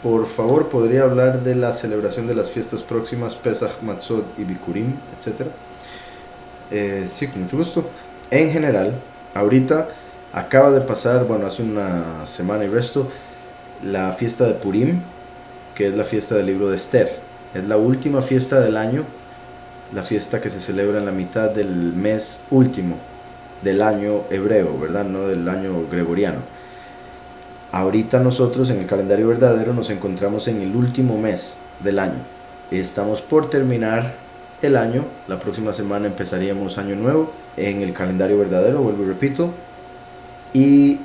Por favor, ¿podría hablar de la celebración de las fiestas próximas, Pesach, Matzot y Bikurim, etcétera? Sí, con mucho gusto. En general, ahorita acaba de pasar, bueno, hace una semana y resto, la fiesta de Purim, que es la fiesta del libro de Esther. Es la última fiesta del año, la fiesta que se celebra en la mitad del mes último del año hebreo, ¿verdad? No del año gregoriano. Ahorita nosotros en el calendario verdadero nos encontramos en el último mes del año. Estamos por terminar el año, la próxima semana empezaríamos año nuevo en el calendario verdadero, vuelvo y repito, y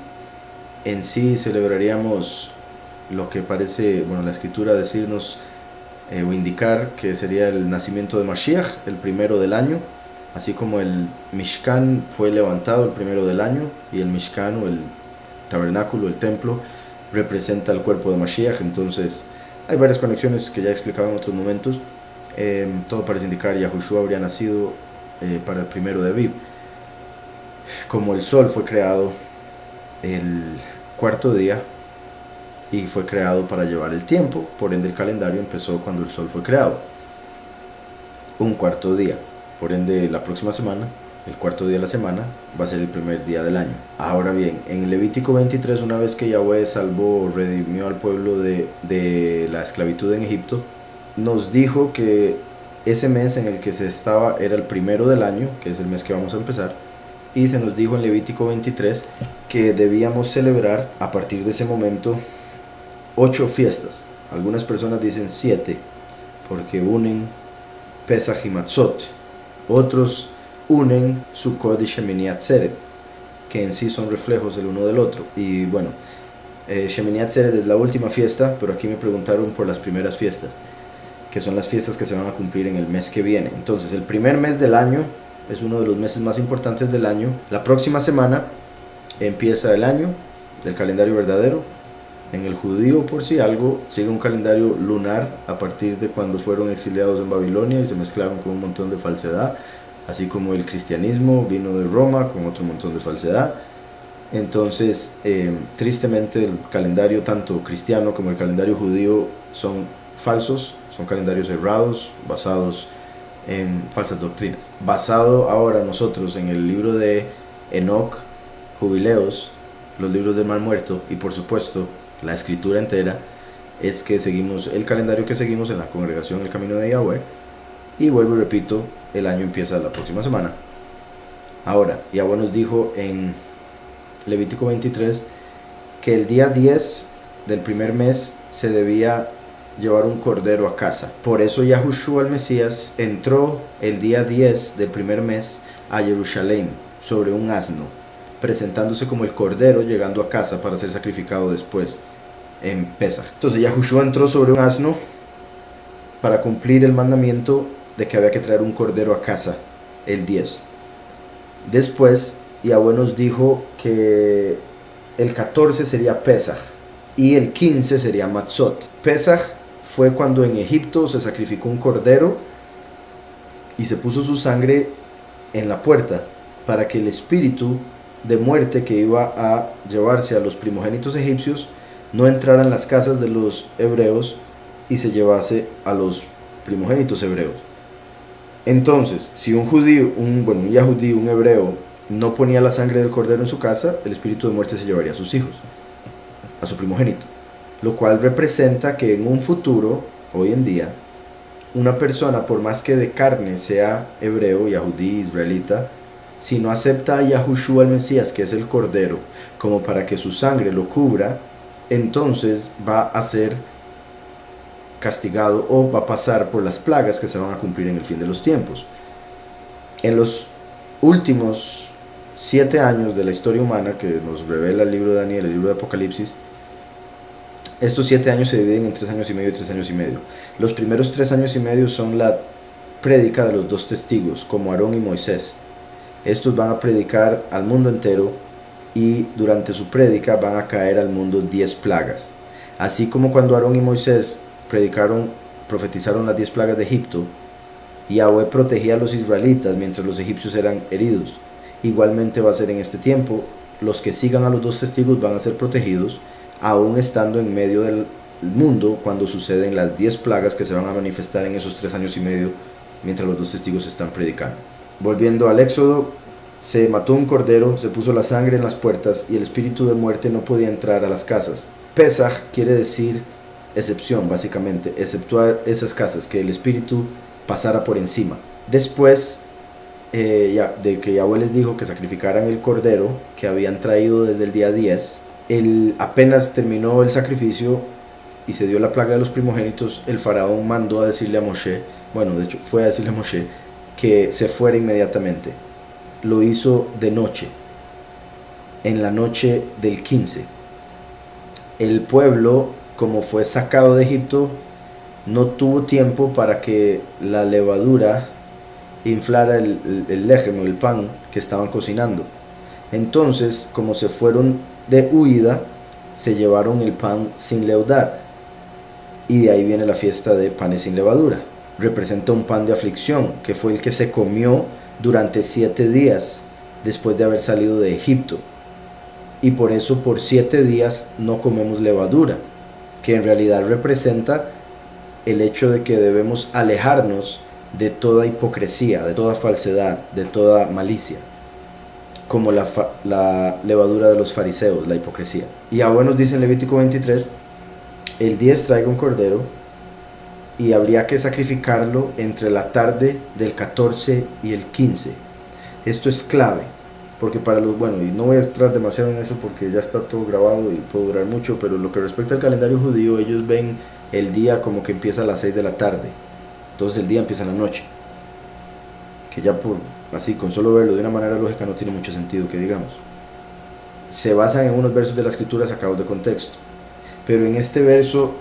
en sí celebraríamos lo que parece, bueno, la escritura decirnos o indicar que sería el nacimiento de Mashiach, el primero del año, así como el Mishkan fue levantado el primero del año, y el Mishkan o el tabernáculo, el templo, representa el cuerpo de Mashiach. Entonces hay varias conexiones que ya he explicado en otros momentos. Todo parece indicar que Yahushua habría nacido para el primero de Aviv. Como el sol fue creado el cuarto día y fue creado para llevar el tiempo, por ende el calendario empezó cuando el sol fue creado, un cuarto día. Por ende la próxima semana, el cuarto día de la semana, va a ser el primer día del año. Ahora bien, en Levítico 23, una vez que Yahweh salvó, redimió al pueblo de la esclavitud en Egipto, nos dijo que ese mes en el que se estaba era el primero del año, que es el mes que vamos a empezar, y se nos dijo en Levítico 23 que debíamos celebrar a partir de ese momento 8 fiestas. Algunas personas dicen 7 porque unen Pesach y Matzot. Otros unen Sukkot y Shemini Atzeret, que en sí son reflejos el uno del otro. Y bueno, Shemini Atzeret es la última fiesta, pero aquí me preguntaron por las primeras fiestas, que son las fiestas que se van a cumplir en el mes que viene. Entonces, el primer mes del año es uno de los meses más importantes del año. La próxima semana empieza el año del calendario verdadero. En el judío, por si algo, sigue un calendario lunar a partir de cuando fueron exiliados en Babilonia y se mezclaron con un montón de falsedad, así como el cristianismo vino de Roma con otro montón de falsedad. Entonces, tristemente, el calendario tanto cristiano como el calendario judío son falsos, son calendarios errados, basados en falsas doctrinas. Basado ahora nosotros en el libro de Enoch, Jubileos, los libros del Mar Muerto y por supuesto la escritura entera, es que seguimos el calendario que seguimos en la congregación El Camino de Yahweh. Y vuelvo y repito, el año empieza la próxima semana. Ahora, Yahweh nos dijo en Levítico 23 que el día 10 del primer mes se debía llevar un cordero a casa. Por eso Yahushua el Mesías entró el día 10 del primer mes a Jerusalén sobre un asno, presentándose como el cordero, llegando a casa para ser sacrificado después en Pesach. Entonces Yahushua entró sobre un asno para cumplir el mandamiento de que había que traer un cordero a casa el 10. Después Yahweh nos dijo que el 14 sería Pesach y el 15 sería Matzot. Pesach fue cuando en Egipto se sacrificó un cordero y se puso su sangre en la puerta para que el espíritu de muerte que iba a llevarse a los primogénitos egipcios no entrara en las casas de los hebreos y se llevase a los primogénitos hebreos. Entonces, si un judío, un yahudí, un hebreo, no ponía la sangre del cordero en su casa, el espíritu de muerte se llevaría a sus hijos, a su primogénito. Lo cual representa que en un futuro, hoy en día, una persona, por más que de carne sea hebreo, yahudí, israelita, si no acepta a Yahushua el Mesías, que es el cordero, como para que su sangre lo cubra, entonces va a ser castigado o va a pasar por las plagas que se van a cumplir en el fin de los tiempos. En los últimos 7 años de la historia humana que nos revela el libro de Daniel, el libro de Apocalipsis, estos 7 años se dividen en 3 años y medio y 3 años y medio. Los primeros 3 años y medio son la prédica de los 2 testigos, como Aarón y Moisés. Estos van a predicar al mundo entero y durante su prédica van a caer al mundo 10 plagas. Así como cuando Aarón y Moisés profetizaron las 10 plagas de Egipto, Yahweh protegía a los israelitas mientras los egipcios eran heridos. Igualmente va a ser en este tiempo, los que sigan a los 2 testigos van a ser protegidos, aún estando en medio de mundo cuando suceden las 10 plagas que se van a manifestar en esos 3 años y medio mientras los dos testigos están predicando. Volviendo al Éxodo, se mató un cordero, se puso la sangre en las puertas y el espíritu de muerte no podía entrar a las casas. Pesaj quiere decir excepción, básicamente, exceptuar esas casas, que el espíritu pasara por encima. Después de que Yahweh les dijo que sacrificaran el cordero que habían traído desde el día 10, apenas terminó el sacrificio y se dio la plaga de los primogénitos, el faraón mandó a decirle a Moshe, bueno, de hecho fue a decirle a Moshe que se fuera inmediatamente. Lo hizo de noche, en la noche del 15. El pueblo, como fue sacado de Egipto, no tuvo tiempo para que la levadura inflara el lejem o el pan que estaban cocinando. Entonces, como se fueron de huida, se llevaron el pan sin leudar, y de ahí viene la fiesta de panes sin levadura. Representa un pan de aflicción, que fue el que se comió durante 7 días después de haber salido de Egipto, y por eso por 7 días no comemos levadura, que en realidad representa el hecho de que debemos alejarnos de toda hipocresía, de toda falsedad, de toda malicia, como la levadura de los fariseos, la hipocresía. Y Yahweh nos dice en Levítico 23, el 10 traiga un cordero y habría que sacrificarlo entre la tarde del 14 y el 15. Esto es clave, porque para los, bueno, y no voy a entrar demasiado en eso porque ya está todo grabado y puede durar mucho, pero lo que respecta al calendario judío, ellos ven el día como que empieza a las 6 de la tarde, entonces el día empieza en la noche, que ya por así, con solo verlo de una manera lógica no tiene mucho sentido que digamos. Se basan en unos versos de la escritura sacados de contexto, pero en este verso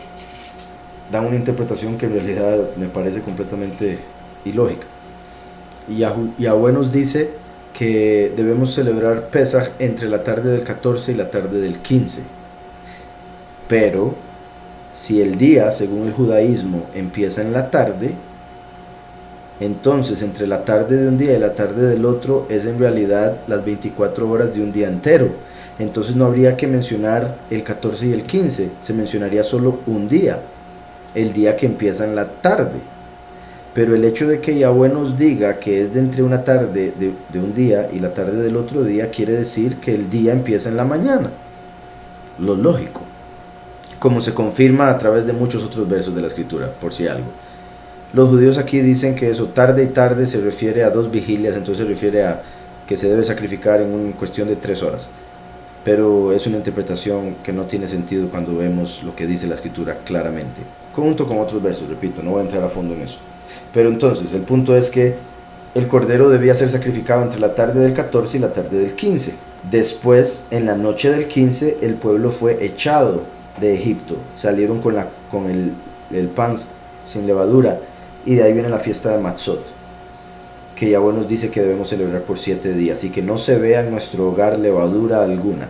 dan una interpretación que en realidad me parece completamente ilógica. Y Yahweh nos dice que debemos celebrar Pesaj entre la tarde del 14 y la tarde del 15. Pero si el día, según el judaísmo, empieza en la tarde, entonces entre la tarde de un día y la tarde del otro es en realidad las 24 horas de un día entero. Entonces no habría que mencionar el 14 y el 15, se mencionaría solo un día, el día que empieza en la tarde. Pero el hecho de que Yahweh nos diga que es de entre una tarde de un día y la tarde del otro día, quiere decir que el día empieza en la mañana, lo lógico, como se confirma a través de muchos otros versos de la escritura, por si algo. Los judíos aquí dicen que eso, tarde y tarde, se refiere a 2 vigilias, entonces se refiere a que se debe sacrificar en una cuestión de 3 horas. Pero es una interpretación que no tiene sentido cuando vemos lo que dice la escritura claramente, junto con otros versos, repito, no voy a entrar a fondo en eso. Pero entonces, el punto es que el cordero debía ser sacrificado entre la tarde del 14 y la tarde del 15. Después, en la noche del 15, el pueblo fue echado de Egipto. Salieron con el pan sin levadura, y de ahí viene la fiesta de Matzot, que Yahweh nos dice que debemos celebrar por 7 días, y que no se vea en nuestro hogar levadura alguna.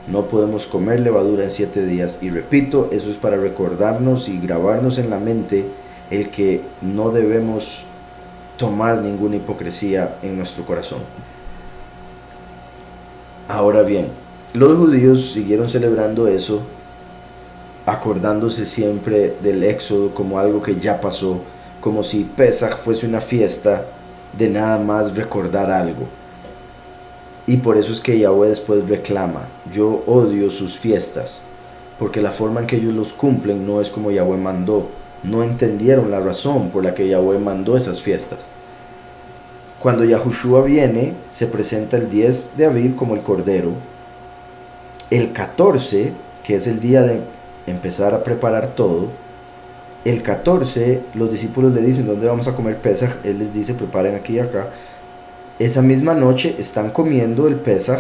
No podemos comer levadura en 7 días, y repito, eso es para recordarnos y grabarnos en la mente el que no debemos tomar ninguna hipocresía en nuestro corazón. Ahora bien, los judíos siguieron celebrando eso, acordándose siempre del Éxodo como algo que ya pasó, como si Pesaj fuese una fiesta de nada más recordar algo. Y por eso es que Yahweh después reclama: yo odio sus fiestas, porque la forma en que ellos los cumplen no es como Yahweh mandó. No entendieron la razón por la que Yahweh mandó esas fiestas. Cuando Yahushua viene, se presenta el 10 de Aviv como el cordero. El 14, que es el día de empezar a preparar todo, el 14 los discípulos le dicen: ¿dónde vamos a comer Pesaj? Él les dice: preparen aquí y acá. Esa misma noche están comiendo el Pesaj.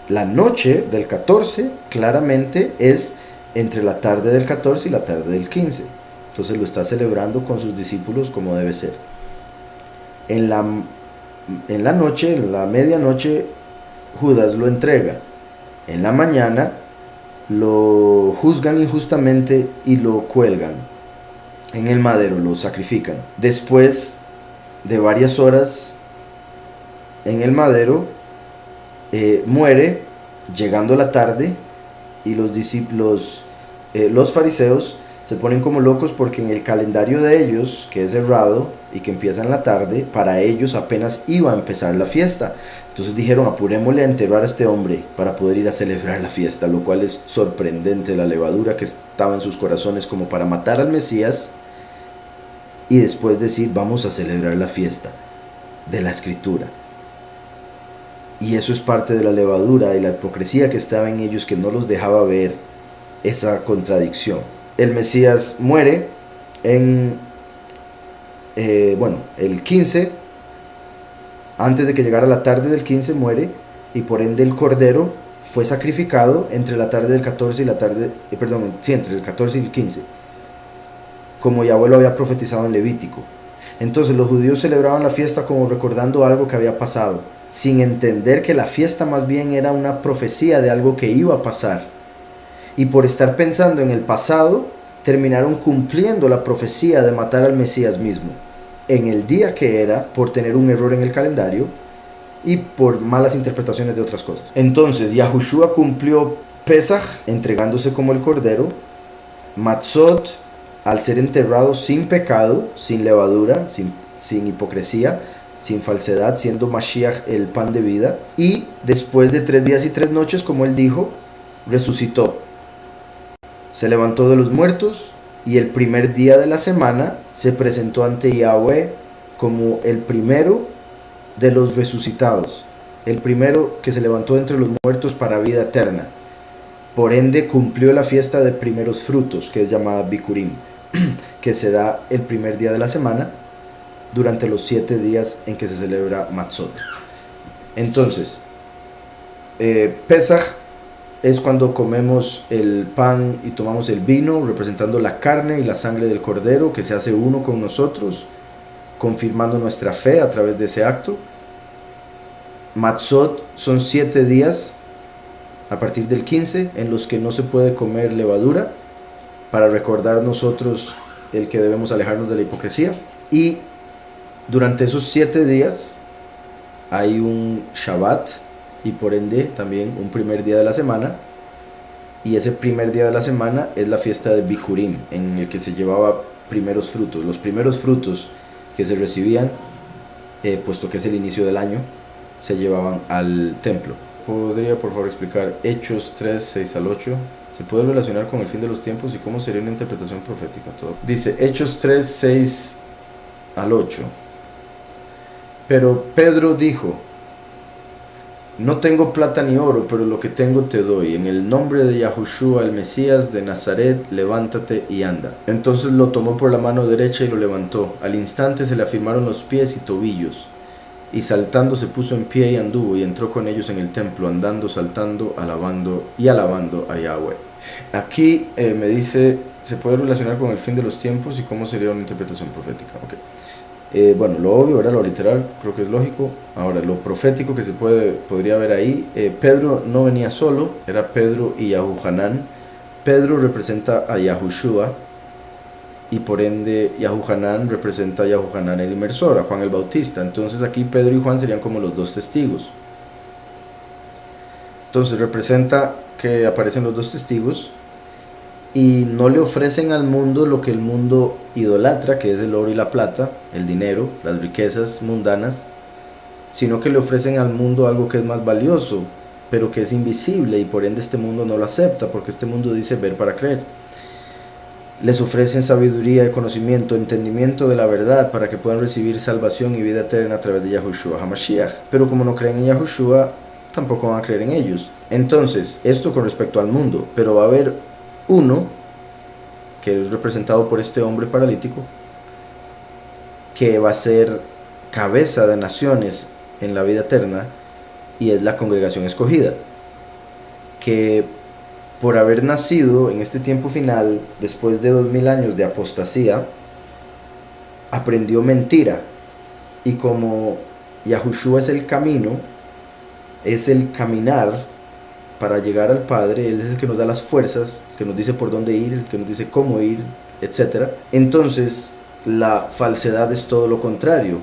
La noche del 14 claramente es entre la tarde del 14 y la tarde del 15. Entonces lo está celebrando con sus discípulos como debe ser. En la noche, en la medianoche, Judas lo entrega. En la mañana lo juzgan injustamente y lo cuelgan en el madero, lo sacrifican. Después de varias horas en el madero, muere, llegando la tarde, y los discípulos los fariseos se ponen como locos porque en el calendario de ellos, que es errado y que empieza en la tarde, para ellos apenas iba a empezar la fiesta. Entonces dijeron, apurémosle a enterrar a este hombre para poder ir a celebrar la fiesta, lo cual es sorprendente, la levadura que estaba en sus corazones como para matar al Mesías y después decir, vamos a celebrar la fiesta de la Escritura. Y eso es parte de la levadura y la hipocresía que estaba en ellos, que no los dejaba ver esa contradicción. El Mesías muere en, el 15, antes de que llegara la tarde del 15 muere, y por ende el cordero fue sacrificado entre la tarde del 14 y la tarde, entre el 14 y el 15, como Yahweh lo había profetizado en Levítico. Entonces los judíos celebraban la fiesta como recordando algo que había pasado, sin entender que la fiesta más bien era una profecía de algo que iba a pasar. Y por estar pensando en el pasado, terminaron cumpliendo la profecía de matar al Mesías mismo, en el día que era, por tener un error en el calendario y por malas interpretaciones de otras cosas. Entonces Yahushua cumplió Pesaj entregándose como el cordero, Matzot al ser enterrado sin pecado, sin levadura, sin hipocresía, sin falsedad, siendo Mashiach el pan de vida, y después de 3 días y 3 noches, como él dijo, resucitó. Se levantó de los muertos y el primer día de la semana se presentó ante Yahweh como el primero de los resucitados, el primero que se levantó entre los muertos para vida eterna. Por ende cumplió la fiesta de primeros frutos, que es llamada Bikurim, que se da el primer día de la semana durante los 7 días en que se celebra Matzot. Entonces, Pesaj es cuando comemos el pan y tomamos el vino, representando la carne y la sangre del cordero, que se hace uno con nosotros, confirmando nuestra fe a través de ese acto. Matzot son 7 días a partir del 15 en los que no se puede comer levadura, para recordar nosotros el que debemos alejarnos de la hipocresía. Y durante esos 7 días hay un Shabbat, y por ende también un primer día de la semana, y ese primer día de la semana es la fiesta de Bikurim, en el que se llevaba primeros frutos. Los primeros frutos que se recibían, puesto que es el inicio del año, se llevaban al templo. ¿Podría por favor explicar Hechos 3, 6 al 8? ¿Se puede relacionar con el fin de los tiempos y cómo sería una interpretación profética? Todo. Dice Hechos 3, 6 al 8. Pero Pedro dijo: no tengo plata ni oro, pero lo que tengo te doy. En el nombre de Yahushua, el Mesías de Nazaret, levántate y anda. Entonces lo tomó por la mano derecha y lo levantó. Al instante se le afirmaron los pies y tobillos. Y saltando se puso en pie y anduvo, y entró con ellos en el templo, andando, saltando, alabando a Yahweh. Aquí me dice, ¿se puede relacionar con el fin de los tiempos y cómo sería una interpretación profética? Okay. Lo obvio, ¿verdad? Lo literal, creo que es lógico. Ahora, lo profético que podría ver ahí, Pedro no venía solo, era Pedro y Yahuhanán. Pedro representa a Yahushua, y por ende Yahuhanán representa a Yahuhanán el inmersor, a Juan el Bautista. Entonces aquí Pedro y Juan serían como los 2 testigos. Entonces representa que aparecen los 2 testigos y no le ofrecen al mundo lo que el mundo idolatra, que es el oro y la plata, el dinero, las riquezas mundanas, sino que le ofrecen al mundo algo que es más valioso, pero que es invisible, y por ende este mundo no lo acepta, porque este mundo dice ver para creer. Les ofrecen sabiduría y conocimiento, entendimiento de la verdad, para que puedan recibir salvación y vida eterna a través de Yahushua HaMashiach. Pero como no creen en Yahushua, tampoco van a creer en ellos. Entonces, esto con respecto al mundo, pero va a haber uno, que es representado por este hombre paralítico, que va a ser cabeza de naciones en la vida eterna, y es la congregación escogida, que por haber nacido en este tiempo final, después de 2000 años de apostasía, aprendió mentira, y como Yahushua es el camino, es el caminar para llegar al Padre, Él es el que nos da las fuerzas, que nos dice por dónde ir, el que nos dice cómo ir, etc. Entonces la falsedad es todo lo contrario.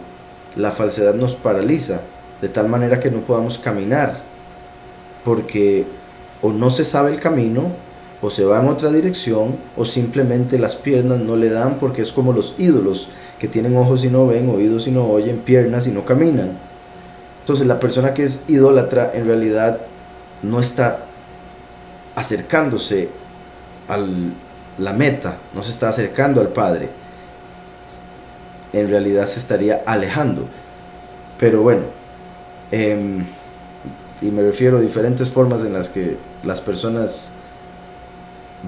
La falsedad nos paraliza, de tal manera que no podamos caminar, porque o no se sabe el camino, o se va en otra dirección, o simplemente las piernas no le dan, porque es como los ídolos, que tienen ojos y no ven, oídos y no oyen, piernas y no caminan. Entonces la persona que es idólatra en realidad no está acercándose a la meta, no se está acercando al Padre, en realidad se estaría alejando. Pero bueno, y me refiero a diferentes formas en las que las personas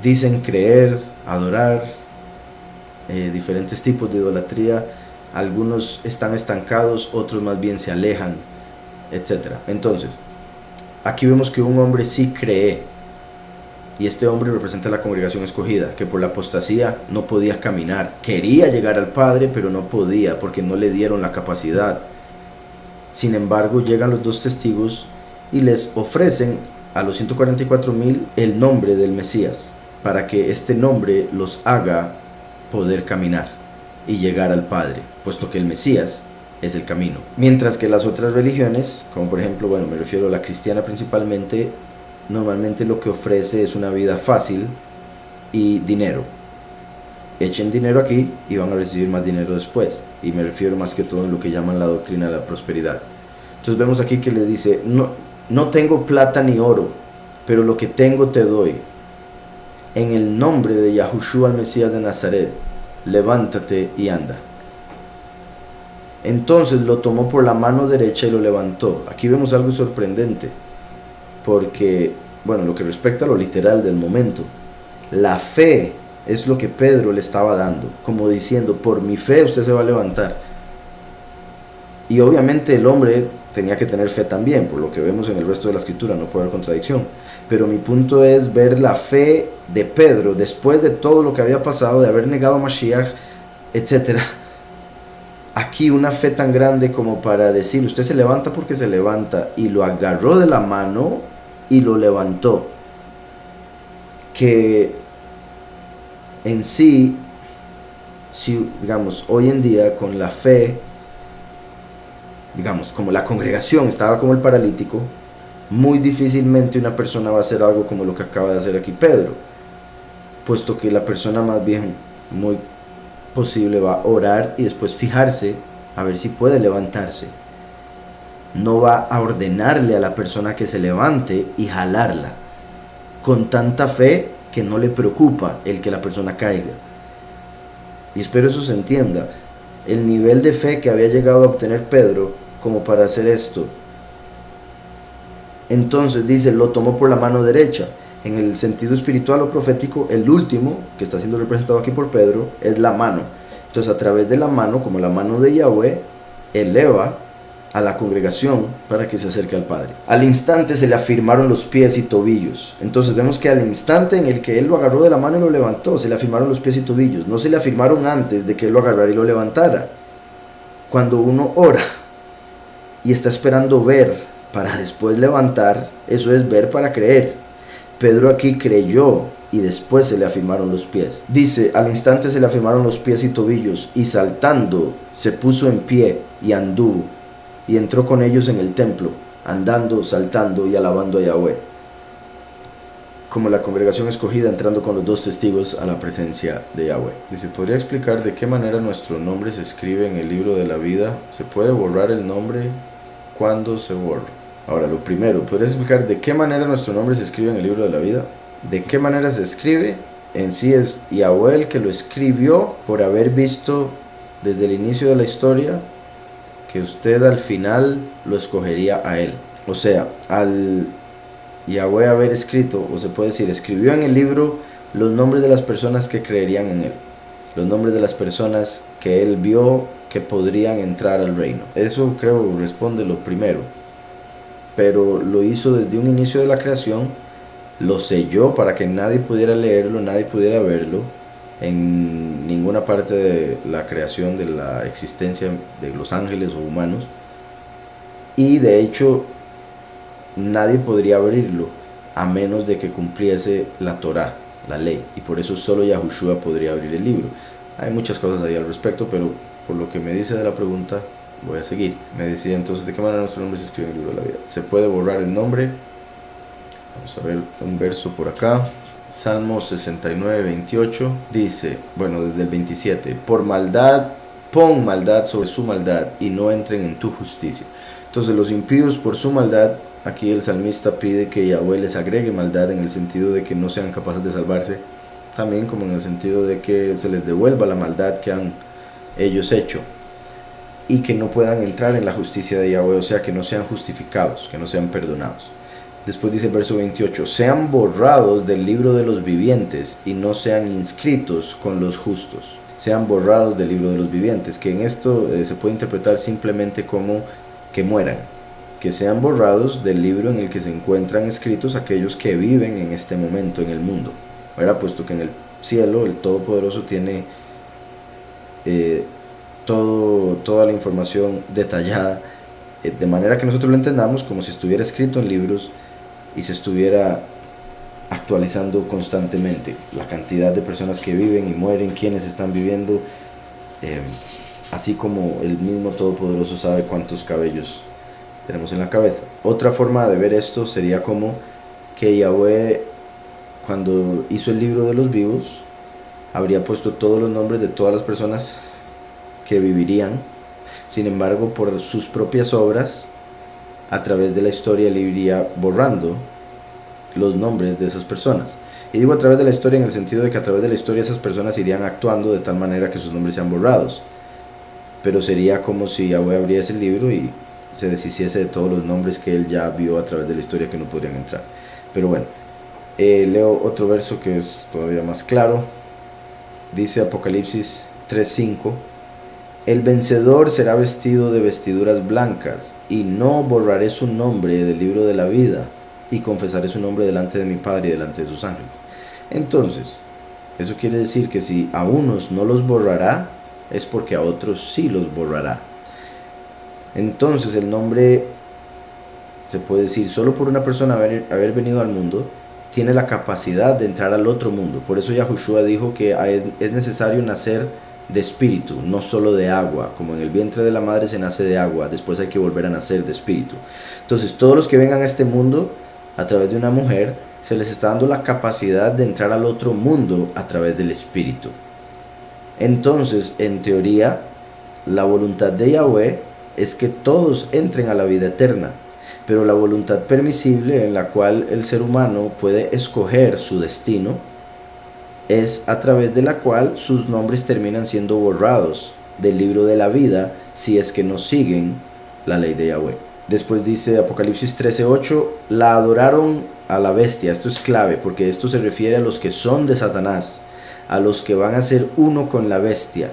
dicen creer, adorar, diferentes tipos de idolatría. Algunos están estancados, otros más bien se alejan, etc. Entonces, aquí vemos que un hombre sí cree, y este hombre representa a la congregación escogida, que por la apostasía no podía caminar. Quería llegar al Padre, pero no podía, porque no le dieron la capacidad. Sin embargo, llegan los dos testigos y les ofrecen a los 144,000 el nombre del Mesías, para que este nombre los haga poder caminar y llegar al Padre, puesto que el Mesías es el camino. Mientras que las otras religiones, como por ejemplo, bueno, me refiero a la cristiana principalmente, normalmente lo que ofrece es una vida fácil y dinero. Echen dinero aquí y van a recibir más dinero después. Y me refiero más que todo en lo que llaman la doctrina de la prosperidad. Entonces vemos aquí que le dice, no tengo plata ni oro, pero lo que tengo te doy. En el nombre de Yahushua, el Mesías de Nazaret, levántate y anda. Entonces lo tomó por la mano derecha y lo levantó. Aquí vemos algo sorprendente, porque, bueno, lo que respecta a lo literal del momento, la fe es lo que Pedro le estaba dando, como diciendo, por mi fe usted se va a levantar. Y obviamente el hombre tenía que tener fe también, por lo que vemos en el resto de la escritura, no puede haber contradicción. Pero mi punto es ver la fe de Pedro, después de todo lo que había pasado, de haber negado a Mashiach, etc. Aquí una fe tan grande como para decir, usted se levanta porque se levanta, y lo agarró de la mano y lo levantó. Que en sí, si digamos, hoy en día con la fe, digamos, como la congregación estaba como el paralítico, muy difícilmente una persona va a hacer algo como lo que acaba de hacer aquí Pedro, puesto que la persona más bien muy posible va a orar y después fijarse a ver si puede levantarse. No va a ordenarle a la persona que se levante y jalarla, con tanta fe que no le preocupa el que la persona caiga. Y espero eso se entienda, el nivel de fe que había llegado a obtener Pedro como para hacer esto. Entonces dice, lo tomó por la mano derecha. En el sentido espiritual o profético, el último, que está siendo representado aquí por Pedro, es la mano. Entonces a través de la mano, como la mano de Yahweh, eleva a la congregación para que se acerque al Padre. Al instante se le afirmaron los pies y tobillos. Entonces vemos que al instante en el que él lo agarró de la mano y lo levantó, se le afirmaron los pies y tobillos. No se le afirmaron antes de que él lo agarrara y lo levantara. Cuando uno ora y está esperando ver para después levantar, eso es ver para creer. Pedro aquí creyó y después se le afirmaron los pies. Dice, al instante se le afirmaron los pies y tobillos, y saltando se puso en pie y anduvo, y entró con ellos en el templo, andando, saltando y alabando a Yahweh. Como la congregación escogida entrando con los dos testigos a la presencia de Yahweh. Dice, ¿podría explicar de qué manera nuestro nombre se escribe en el libro de la vida? ¿Se puede borrar el nombre? ¿Cuándo se borra? Ahora, lo primero, ¿podrías explicar de qué manera nuestro nombre se escribe en el libro de la vida? ¿De qué manera se escribe? En sí es Yahweh el que lo escribió por haber visto desde el inicio de la historia que usted al final lo escogería a él. O sea, al Yahweh haber escrito, o se puede decir, escribió en el libro los nombres de las personas que creerían en él, los nombres de las personas que él vio que podrían entrar al reino. Eso creo responde lo primero, pero lo hizo desde un inicio de la creación, lo selló para que nadie pudiera leerlo, nadie pudiera verlo en ninguna parte de la creación, de la existencia de los ángeles o humanos, y de hecho nadie podría abrirlo a menos de que cumpliese la Torá, la ley, y por eso solo Yahushua podría abrir el libro. Hay muchas cosas ahí al respecto, pero por lo que me dice de la pregunta voy a seguir. Me decía entonces, ¿de qué manera nuestro nombre se escribe en el libro de la vida? ¿Se puede borrar el nombre? Vamos a ver un verso por acá. Salmo 69, 28 dice, bueno, desde el 27, por maldad, pon maldad sobre su maldad y no entren en tu justicia. Entonces los impíos por su maldad, aquí el salmista pide que Yahweh les agregue maldad en el sentido de que no sean capaces de salvarse, también como en el sentido de que se les devuelva la maldad que han ellos hecho y que no puedan entrar en la justicia de Yahweh, o sea, que no sean justificados, que no sean perdonados. Después dice el verso 28, sean borrados del libro de los vivientes y no sean inscritos con los justos. Sean borrados del libro de los vivientes, que en esto se puede interpretar simplemente como que mueran, que sean borrados del libro en el que se encuentran escritos aquellos que viven en este momento en el mundo, ¿verdad? Puesto que en el cielo el Todopoderoso tiene toda la información detallada, de manera que nosotros lo entendamos como si estuviera escrito en libros y se estuviera actualizando constantemente la cantidad de personas que viven y mueren, quienes están viviendo, así como el mismo Todopoderoso sabe cuántos cabellos tenemos en la cabeza. Otra forma de ver esto sería como que Yahweh, cuando hizo el libro de los vivos, habría puesto todos los nombres de todas las personas que vivirían. Sin embargo, por sus propias obras, a través de la historia le iría borrando los nombres de esas personas. Y digo a través de la historia en el sentido de que a través de la historia esas personas irían actuando de tal manera que sus nombres sean borrados. Pero sería como si Yahweh abriese el libro y se deshiciese de todos los nombres que él ya vio a través de la historia que no podrían entrar. Pero bueno, leo otro verso que es todavía más claro. Dice Apocalipsis 3:5, el vencedor será vestido de vestiduras blancas, y no borraré su nombre del libro de la vida, y confesaré su nombre delante de mi Padre y delante de sus ángeles. Entonces, eso quiere decir que si a unos no los borrará, es porque a otros sí los borrará. Entonces el nombre, se puede decir, solo por una persona haber venido al mundo, tiene la capacidad de entrar al otro mundo. Por eso Yahushua dijo que es necesario nacer de espíritu, no solo de agua. Como en el vientre de la madre se nace de agua, después hay que volver a nacer de espíritu. Entonces todos los que vengan a este mundo a través de una mujer, se les está dando la capacidad de entrar al otro mundo a través del espíritu. Entonces, en teoría, la voluntad de Yahweh es que todos entren a la vida eterna, pero la voluntad permisible en la cual el ser humano puede escoger su destino es a través de la cual sus nombres terminan siendo borrados del libro de la vida si es que no siguen la ley de Yahweh. Después dice Apocalipsis 13:8, la adoraron a la bestia. Esto es clave porque esto se refiere a los que son de Satanás, a los que van a ser uno con la bestia.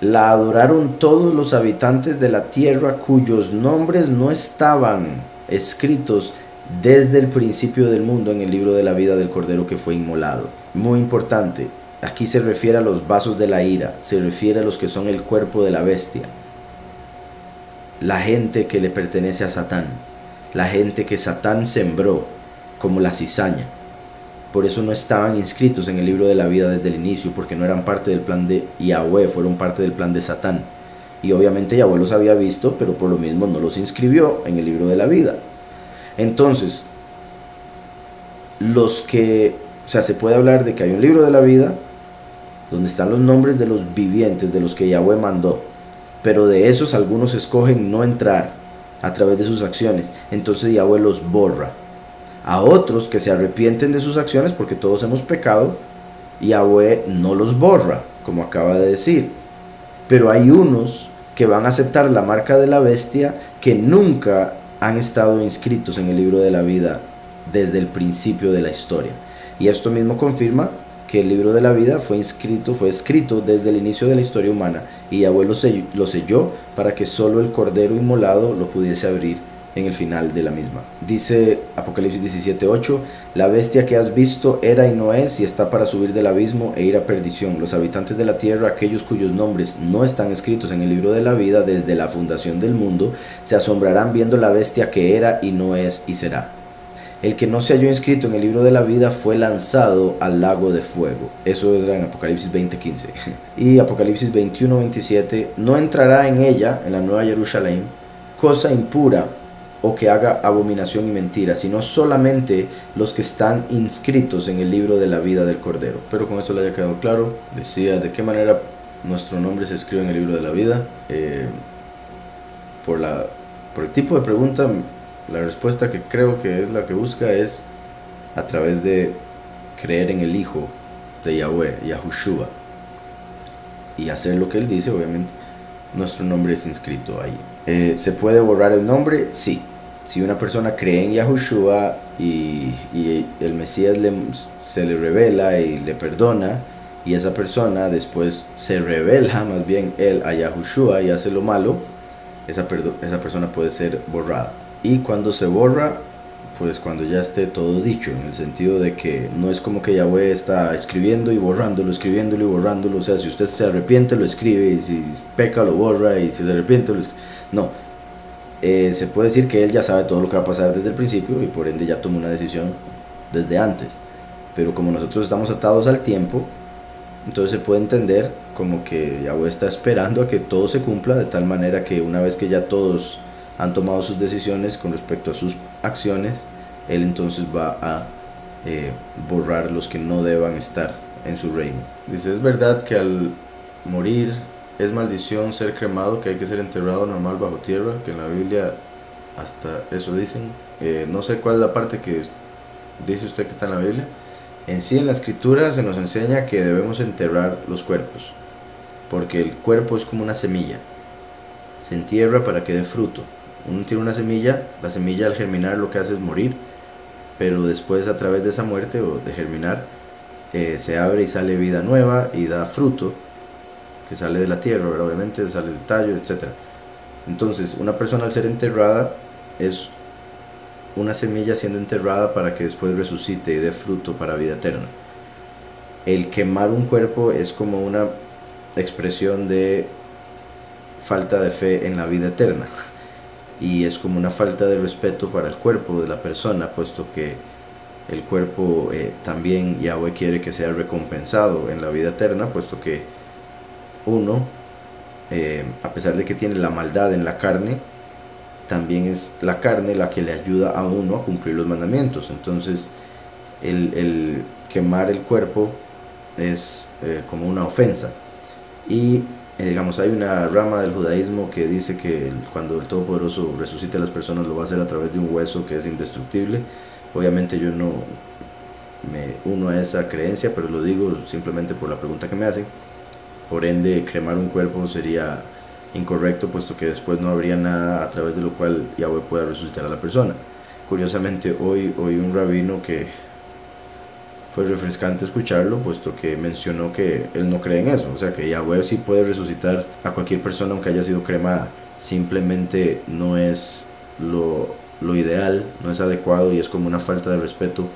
La adoraron todos los habitantes de la tierra cuyos nombres no estaban escritos desde el principio del mundo en el libro de la vida del Cordero que fue inmolado. Muy importante, aquí se refiere a los vasos de la ira, se refiere a los que son el cuerpo de la bestia, la gente que le pertenece a Satán, la gente que Satán sembró como la cizaña. Por eso no estaban inscritos en el libro de la vida desde el inicio, porque no eran parte del plan de Yahweh, fueron parte del plan de Satán. Y obviamente Yahweh los había visto, pero por lo mismo no los inscribió en el libro de la vida. Entonces, se puede hablar de que hay un libro de la vida donde están los nombres de los vivientes, de los que Yahweh mandó, pero de esos algunos escogen no entrar a través de sus acciones, entonces Yahweh los borra. A otros que se arrepienten de sus acciones, porque todos hemos pecado, Yahweh no los borra, como acaba de decir. Pero hay unos que van a aceptar la marca de la bestia que nunca han estado inscritos en el libro de la vida desde el principio de la historia. Y esto mismo confirma que el libro de la vida fue escrito desde el inicio de la historia humana, y Yahweh lo selló para que solo el Cordero inmolado lo pudiese abrir en el final de la misma. Dice Apocalipsis 17:8, la bestia que has visto era y no es, y está para subir del abismo e ir a perdición. Los habitantes de la tierra, aquellos cuyos nombres no están escritos en el libro de la vida desde la fundación del mundo, se asombrarán viendo la bestia que era y no es y será. El que no se halló inscrito en el libro de la vida fue lanzado al lago de fuego. Eso era en Apocalipsis 20:15. Y Apocalipsis 21:27, no entrará en ella, en la nueva Jerusalén, cosa impura o que haga abominación y mentira, sino solamente los que están inscritos en el libro de la vida del Cordero. Pero con eso le haya quedado claro. Decía, ¿de qué manera nuestro nombre se escribe en el libro de la vida? Por el tipo de pregunta, la respuesta que creo que es la que busca es a través de creer en el Hijo de Yahweh, Yahushua, y hacer lo que Él dice. Obviamente nuestro nombre es inscrito ahí. ¿Se puede borrar el nombre? Sí. Si una persona cree en Yahushua y el Mesías se le revela y le perdona, y esa persona después se revela más bien él a Yahushua y hace lo malo, esa persona puede ser borrada. Y cuando se borra, pues cuando ya esté todo dicho, en el sentido de que no es como que Yahweh está escribiendo y borrándolo, escribiéndolo y borrándolo. O sea, si usted se arrepiente lo escribe, y si peca lo borra, y si se arrepiente lo escribe. No, se puede decir que él ya sabe todo lo que va a pasar desde el principio y por ende ya tomó una decisión desde antes. Pero como nosotros estamos atados al tiempo, entonces se puede entender como que Yahweh está esperando a que todo se cumpla, de tal manera que una vez que ya todos han tomado sus decisiones con respecto a sus acciones, él entonces va a borrar los que no deban estar en su reino. Dice, ¿es verdad que al morir es maldición ser cremado, que hay que ser enterrado normal bajo tierra? Que en la Biblia hasta eso dicen. No sé cuál es la parte que dice usted que está en la Biblia. En sí, en la escritura se nos enseña que debemos enterrar los cuerpos, porque el cuerpo es como una semilla, se entierra para que dé fruto. Uno tiene una semilla, la semilla al germinar lo que hace es morir, pero después a través de esa muerte o de germinar se abre y sale vida nueva y da fruto que sale de la tierra, ¿verdad? Obviamente sale del tallo, etc. Entonces una persona al ser enterrada es una semilla siendo enterrada para que después resucite y dé fruto para vida eterna. El quemar un cuerpo es como una expresión de falta de fe en la vida eterna, y es como una falta de respeto para el cuerpo de la persona, puesto que el cuerpo también Yahweh quiere que sea recompensado en la vida eterna, puesto que uno, a pesar de que tiene la maldad en la carne, también es la carne la que le ayuda a uno a cumplir los mandamientos. Entonces el quemar el cuerpo es como una ofensa. Y digamos, hay una rama del judaísmo que dice que cuando el Todopoderoso resucite a las personas lo va a hacer a través de un hueso que es indestructible. Obviamente yo no me uno a esa creencia, pero lo digo simplemente por la pregunta que me hacen. Por ende, cremar un cuerpo sería incorrecto, puesto que después no habría nada a través de lo cual Yahweh pueda resucitar a la persona. Curiosamente, hoy oí un rabino que fue refrescante escucharlo, puesto que mencionó que él no cree en eso, o sea que Yahweh sí puede resucitar a cualquier persona aunque haya sido cremada, simplemente no es lo ideal, no es adecuado, y es como una falta de respeto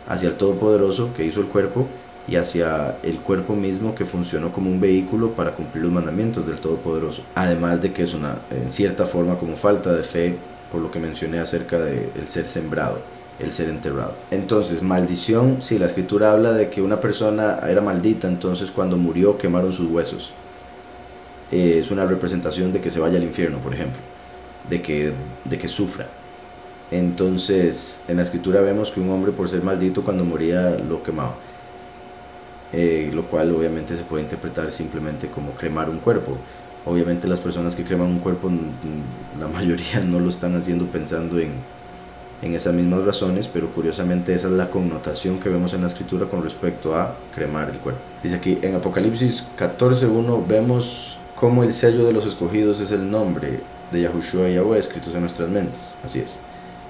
hacia el Todopoderoso que hizo el cuerpo y hacia el cuerpo mismo que funcionó como un vehículo para cumplir los mandamientos del Todopoderoso. Además de que es una, en cierta forma, como falta de fe, por lo que mencioné acerca del ser sembrado, el ser enterrado. Entonces, maldición, si la escritura habla de que una persona era maldita, entonces cuando murió quemaron sus huesos. Es una representación de que se vaya al infierno, por ejemplo, de que sufra. Entonces, en la escritura vemos que un hombre, por ser maldito, cuando moría lo quemaba. Lo cual obviamente se puede interpretar simplemente como cremar un cuerpo. Obviamente las personas que creman un cuerpo, la mayoría no lo están haciendo pensando en esas mismas razones, pero curiosamente esa es la connotación que vemos en la escritura con respecto a cremar el cuerpo. Dice aquí en Apocalipsis 14:1 vemos cómo el sello de los escogidos es el nombre de Yahushua y Yahweh escritos en nuestras mentes. Así es.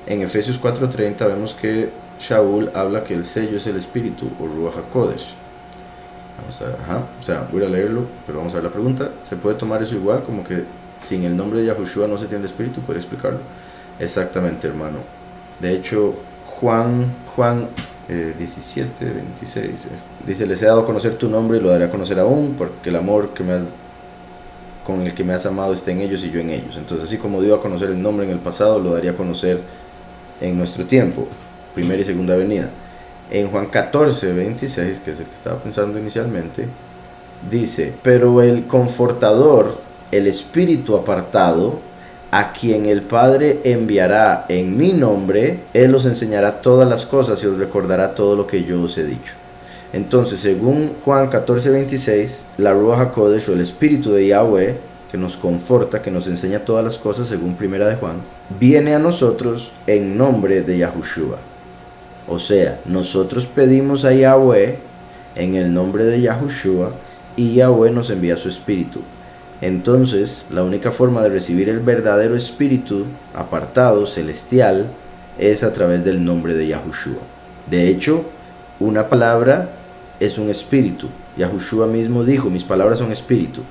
En Efesios 4:30 vemos que Shaul habla que el sello es el espíritu o Ruach HaKodesh. O sea, voy a leerlo, pero vamos a ver la pregunta. ¿Se puede tomar eso igual como que sin el nombre de Yahushua no se tiene el espíritu? ¿Puede explicarlo? Exactamente, hermano. De hecho, Juan 17:26 dice: les he dado a conocer tu nombre y lo daré a conocer aún, porque el amor con el que me has amado está en ellos y yo en ellos. Entonces, así como dio a conocer el nombre en el pasado, lo daría a conocer en nuestro tiempo, primera y segunda venida. En Juan 14:26, que es el que estaba pensando inicialmente, dice: pero el Confortador, el Espíritu apartado, a quien el Padre enviará en mi nombre, Él os enseñará todas las cosas y os recordará todo lo que yo os he dicho. Entonces, según Juan 14:26, la Ruach HaKodesh, o el Espíritu de Yahweh, que nos conforta, que nos enseña todas las cosas, según Primera de Juan, viene a nosotros en nombre de Yahushua. O sea, nosotros pedimos a Yahweh en el nombre de Yahushua y Yahweh nos envía su Espíritu. Entonces, la única forma de recibir el verdadero Espíritu apartado, celestial, es a través del nombre de Yahushua. De hecho, una palabra es un espíritu. Yahushua mismo dijo, mis palabras son espíritu.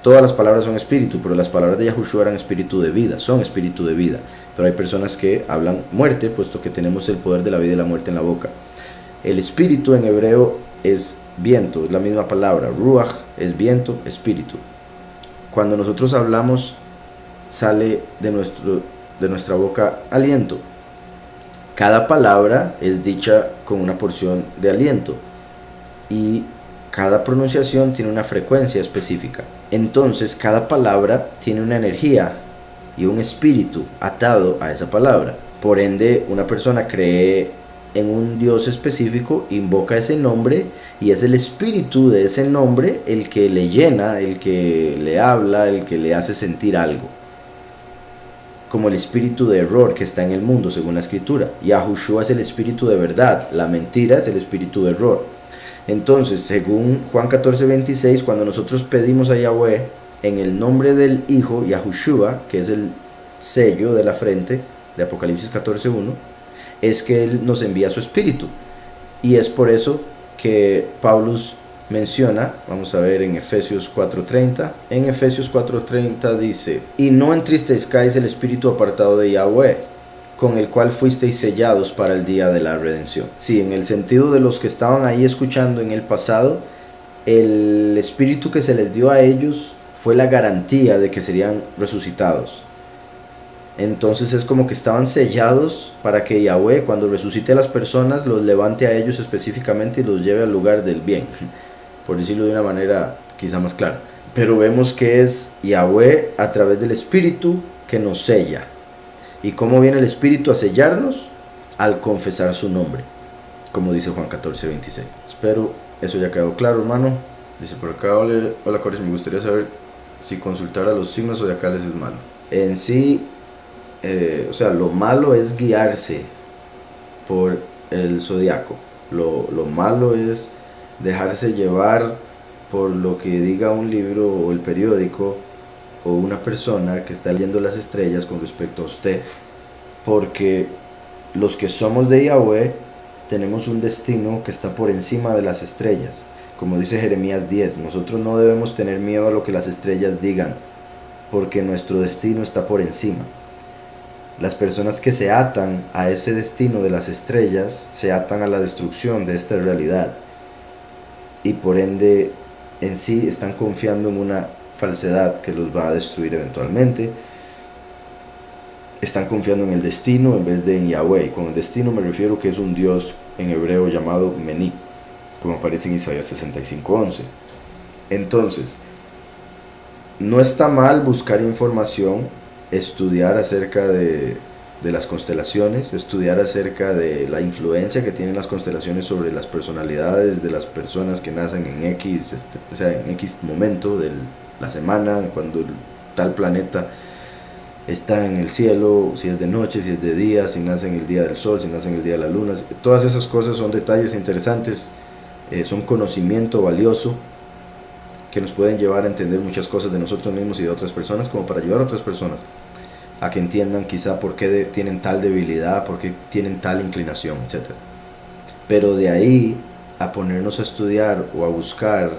Todas las palabras son espíritu, pero las palabras de Yahushua eran espíritu de vida, son espíritu de vida. Pero hay personas que hablan muerte, puesto que tenemos el poder de la vida y la muerte en la boca. El espíritu en hebreo es viento, es la misma palabra. Ruach es viento, espíritu. Cuando nosotros hablamos, sale de nuestra boca aliento. Cada palabra es dicha con una porción de aliento y cada pronunciación tiene una frecuencia específica. Entonces, cada palabra tiene una energía y un espíritu atado a esa palabra. Por ende, una persona cree en un Dios específico, invoca ese nombre y es el espíritu de ese nombre el que le llena, el que le habla, el que le hace sentir algo. Como el espíritu de error que está en el mundo, según la escritura. Yahushua es el espíritu de verdad, la mentira es el espíritu de error. Entonces, según Juan 14:26, cuando nosotros pedimos a Yahweh en el nombre del Hijo, Yahushua, que es el sello de la frente de Apocalipsis 14:1, es que Él nos envía su espíritu. Y es por eso que Pablo menciona, vamos a ver en Efesios 4:30, en Efesios 4:30 dice, y no entristezcáis el espíritu apartado de Yahweh, con el cual fuisteis sellados para el día de la redención. Sí, en el sentido de los que estaban ahí escuchando en el pasado, el espíritu que se les dio a ellos fue la garantía de que serían resucitados. Entonces es como que estaban sellados para que Yahweh, cuando resucite a las personas, los levante a ellos específicamente y los lleve al lugar del bien, por decirlo de una manera quizá más clara. Pero vemos que es Yahweh a través del Espíritu que nos sella. ¿Y cómo viene el Espíritu a sellarnos? Al confesar su nombre, como dice Juan 14:26. Espero eso ya quedó claro, hermano. Dice por acá, hola Coris, me gustaría saber si consultar a los signos zodiacales es malo. En sí, o sea, lo malo es guiarse por el zodiaco. Lo malo es dejarse llevar por lo que diga un libro o el periódico o una persona que está leyendo las estrellas con respecto a usted, porque los que somos de Yahweh tenemos un destino que está por encima de las estrellas. Como dice Jeremías 10, nosotros no debemos tener miedo a lo que las estrellas digan, porque nuestro destino está por encima. Las personas que se atan a ese destino de las estrellas se atan a la destrucción de esta realidad, y por ende en sí están confiando en una falsedad que los va a destruir eventualmente. Están confiando en el destino en vez de en Yahweh. Con el destino me refiero que es un Dios en hebreo llamado Mení, como aparece en Isaías 65:11. Entonces, no está mal buscar información, estudiar acerca de las constelaciones, estudiar acerca de la influencia que tienen las constelaciones sobre las personalidades de las personas que nacen en X, o sea, en X momento de la semana, cuando tal planeta está en el cielo, si es de noche, si es de día, si nace en el día del sol, si nace en el día de la luna. Todas esas cosas son detalles interesantes, son conocimiento valioso que nos pueden llevar a entender muchas cosas de nosotros mismos y de otras personas, como para ayudar a otras personas a que entiendan quizá por qué tienen tal debilidad, por qué tienen tal inclinación, etc. Pero de ahí a ponernos a estudiar o a buscar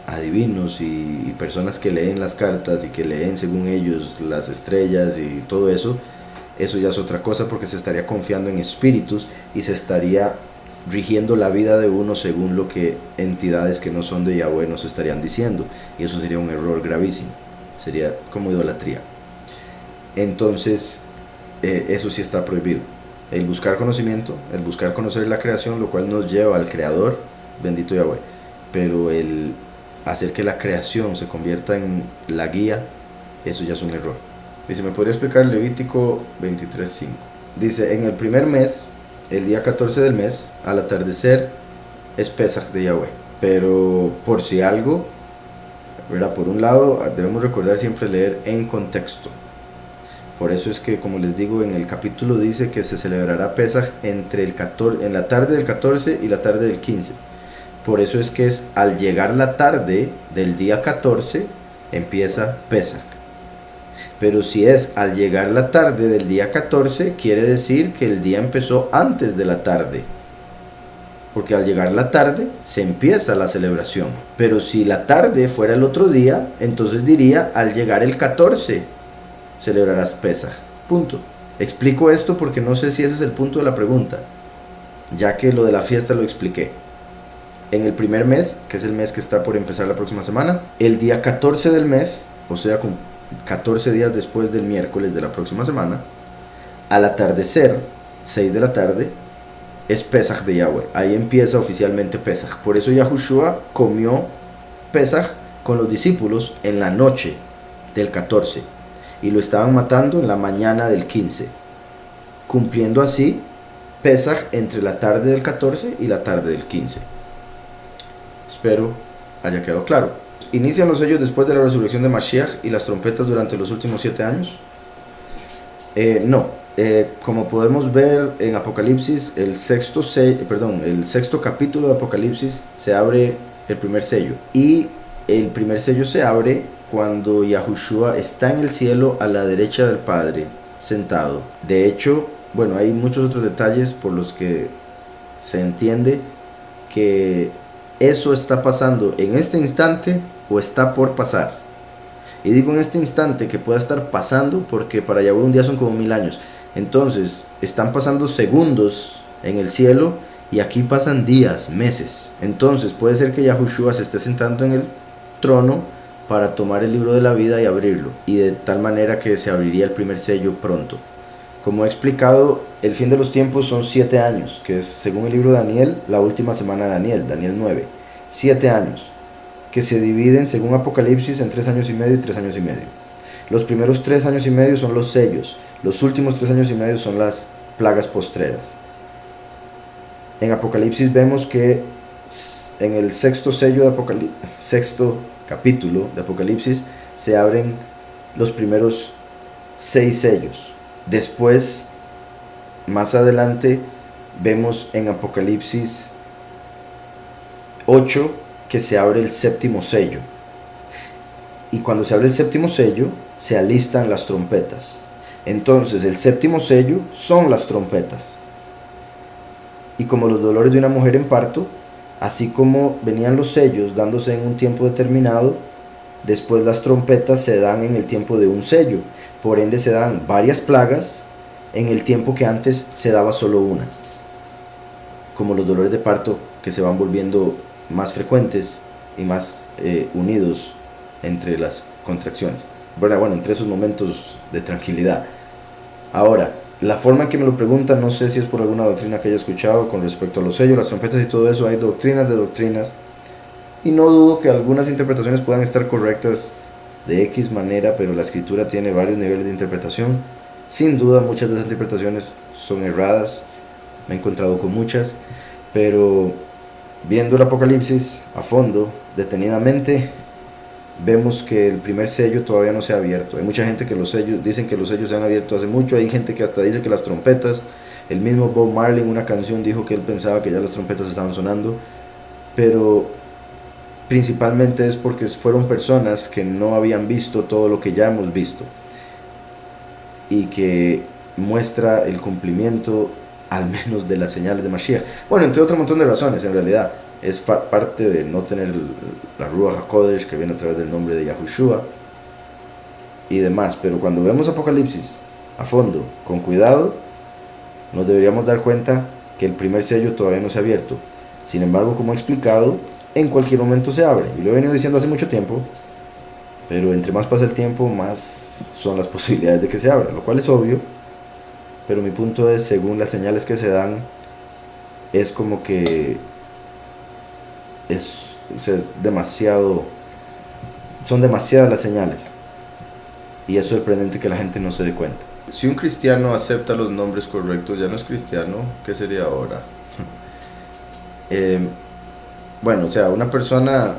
adivinos y personas que leen las cartas y que leen según ellos las estrellas y todo eso, eso ya es otra cosa, porque se estaría confiando en espíritus y se estaría rigiendo la vida de uno según lo que entidades que no son de Yahweh nos estarían diciendo, y eso sería un error gravísimo, sería como idolatría. Entonces eso sí está prohibido, el buscar conocimiento, el buscar conocer la creación, lo cual nos lleva al creador, bendito Yahweh, pero el hacer que la creación se convierta en la guía, eso ya es un error. Dice, ¿me podría explicar Levítico 23:5? Dice, en el primer mes, el día 14 del mes, al atardecer, es Pesaj de Yahweh. Pero por si algo, ¿verdad? Por un lado, debemos recordar siempre leer en contexto. Por eso es que, como les digo, en el capítulo dice que se celebrará Pesaj entre en la tarde del 14 y la tarde del 15. Por eso es que es al llegar la tarde del día 14, empieza Pesaj. Pero si es al llegar la tarde del día 14, quiere decir que el día empezó antes de la tarde. Porque al llegar la tarde se empieza la celebración. Pero si la tarde fuera el otro día, entonces diría al llegar el 14 celebrarás Pesaj. Punto. Explico esto porque no sé si ese es el punto de la pregunta, ya que lo de la fiesta lo expliqué. En el primer mes, que es el mes que está por empezar la próxima semana, el día 14 del mes, o sea, con 14 días después del miércoles de la próxima semana, al atardecer, 6 de la tarde, es Pesaj de Yahweh. Ahí empieza oficialmente Pesaj. Por eso Yahushua comió Pesaj con los discípulos en la noche del 14 y lo estaban matando en la mañana del 15, cumpliendo así Pesaj entre la tarde del 14 y la tarde del 15. Espero haya quedado claro. ¿Inician los sellos después de la resurrección de Mashiach y las trompetas durante los últimos 7 años? No. Como podemos ver en Apocalipsis, el sexto capítulo de Apocalipsis se abre el primer sello. Y el primer sello se abre cuando Yahushua está en el cielo a la derecha del Padre, sentado. De hecho, bueno, hay muchos otros detalles por los que se entiende que eso está pasando en este instante o está por pasar. Y digo en este instante que pueda estar pasando porque para Yahweh un día son como 1000 años. Entonces están pasando segundos en el cielo y aquí pasan días, meses. Entonces puede ser que Yahushua se esté sentando en el trono para tomar el libro de la vida y abrirlo, y de tal manera que se abriría el primer sello pronto. Como he explicado, el fin de los tiempos son 7 años, que es, según el libro de Daniel, la última semana de Daniel 9. 7 años, que se dividen, según Apocalipsis, en 3 años y medio y 3 años y medio. Los primeros 3 años y medio son los sellos, los últimos 3 años y medio son las plagas postreras. En Apocalipsis vemos que en el sexto capítulo de Apocalipsis se abren los primeros 6 sellos. Después, más adelante, vemos en Apocalipsis 8 que se abre el séptimo sello. Y cuando se abre el séptimo sello, se alistan las trompetas. Entonces, el séptimo sello son las trompetas. Y como los dolores de una mujer en parto, así como venían los sellos dándose en un tiempo determinado, después las trompetas se dan en el tiempo de un sello. Por ende se dan varias plagas en el tiempo que antes se daba solo una. Como los dolores de parto que se van volviendo más frecuentes y más unidos entre las contracciones. Bueno, entre esos momentos de tranquilidad. Ahora, la forma en que me lo preguntan, no sé si es por alguna doctrina que haya escuchado con respecto a los sellos, las trompetas y todo eso. Hay doctrinas de doctrinas. Y no dudo que algunas interpretaciones puedan estar correctas de X manera, pero la escritura tiene varios niveles de interpretación. Sin duda muchas de esas interpretaciones son erradas, me he encontrado con muchas, pero viendo el Apocalipsis a fondo, detenidamente, vemos que el primer sello todavía no se ha abierto. Hay mucha gente que dicen que los sellos se han abierto hace mucho, hay gente que hasta dice que las trompetas, el mismo Bob Marley en una canción dijo que él pensaba que ya las trompetas estaban sonando, pero principalmente es porque fueron personas que no habían visto todo lo que ya hemos visto y que muestra el cumplimiento al menos de las señales de Mashiach. Bueno, entre otro montón de razones, en realidad es parte de no tener la Ruach HaKodesh que viene a través del nombre de Yahushua y demás. Pero cuando vemos Apocalipsis a fondo, con cuidado, nos deberíamos dar cuenta que el primer sello todavía no se ha abierto. Sin embargo, como he explicado, en cualquier momento se abre, y lo he venido diciendo hace mucho tiempo, pero entre más pasa el tiempo, más son las posibilidades de que se abra, lo cual es obvio, pero mi punto es, según las señales que se dan, es como que son demasiadas las señales. Y es sorprendente que la gente no se dé cuenta. Si un cristiano acepta los nombres correctos, ya no es cristiano, ¿qué sería ahora? Bueno, o sea, una persona,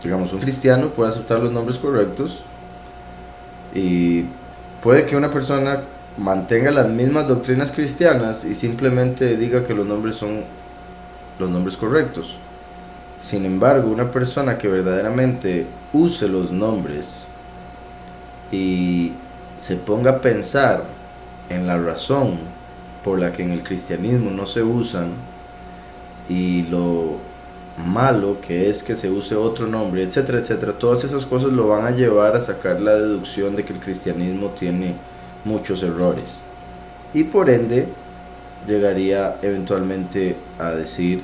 digamos, un cristiano puede aceptar los nombres correctos y puede que una persona mantenga las mismas doctrinas cristianas y simplemente diga que los nombres son los nombres correctos. Sin embargo, una persona que verdaderamente use los nombres y se ponga a pensar en la razón por la que en el cristianismo no se usan y lo malo que es que se use otro nombre, etcétera, etcétera, todas esas cosas lo van a llevar a sacar la deducción de que el cristianismo tiene muchos errores y por ende llegaría eventualmente a decir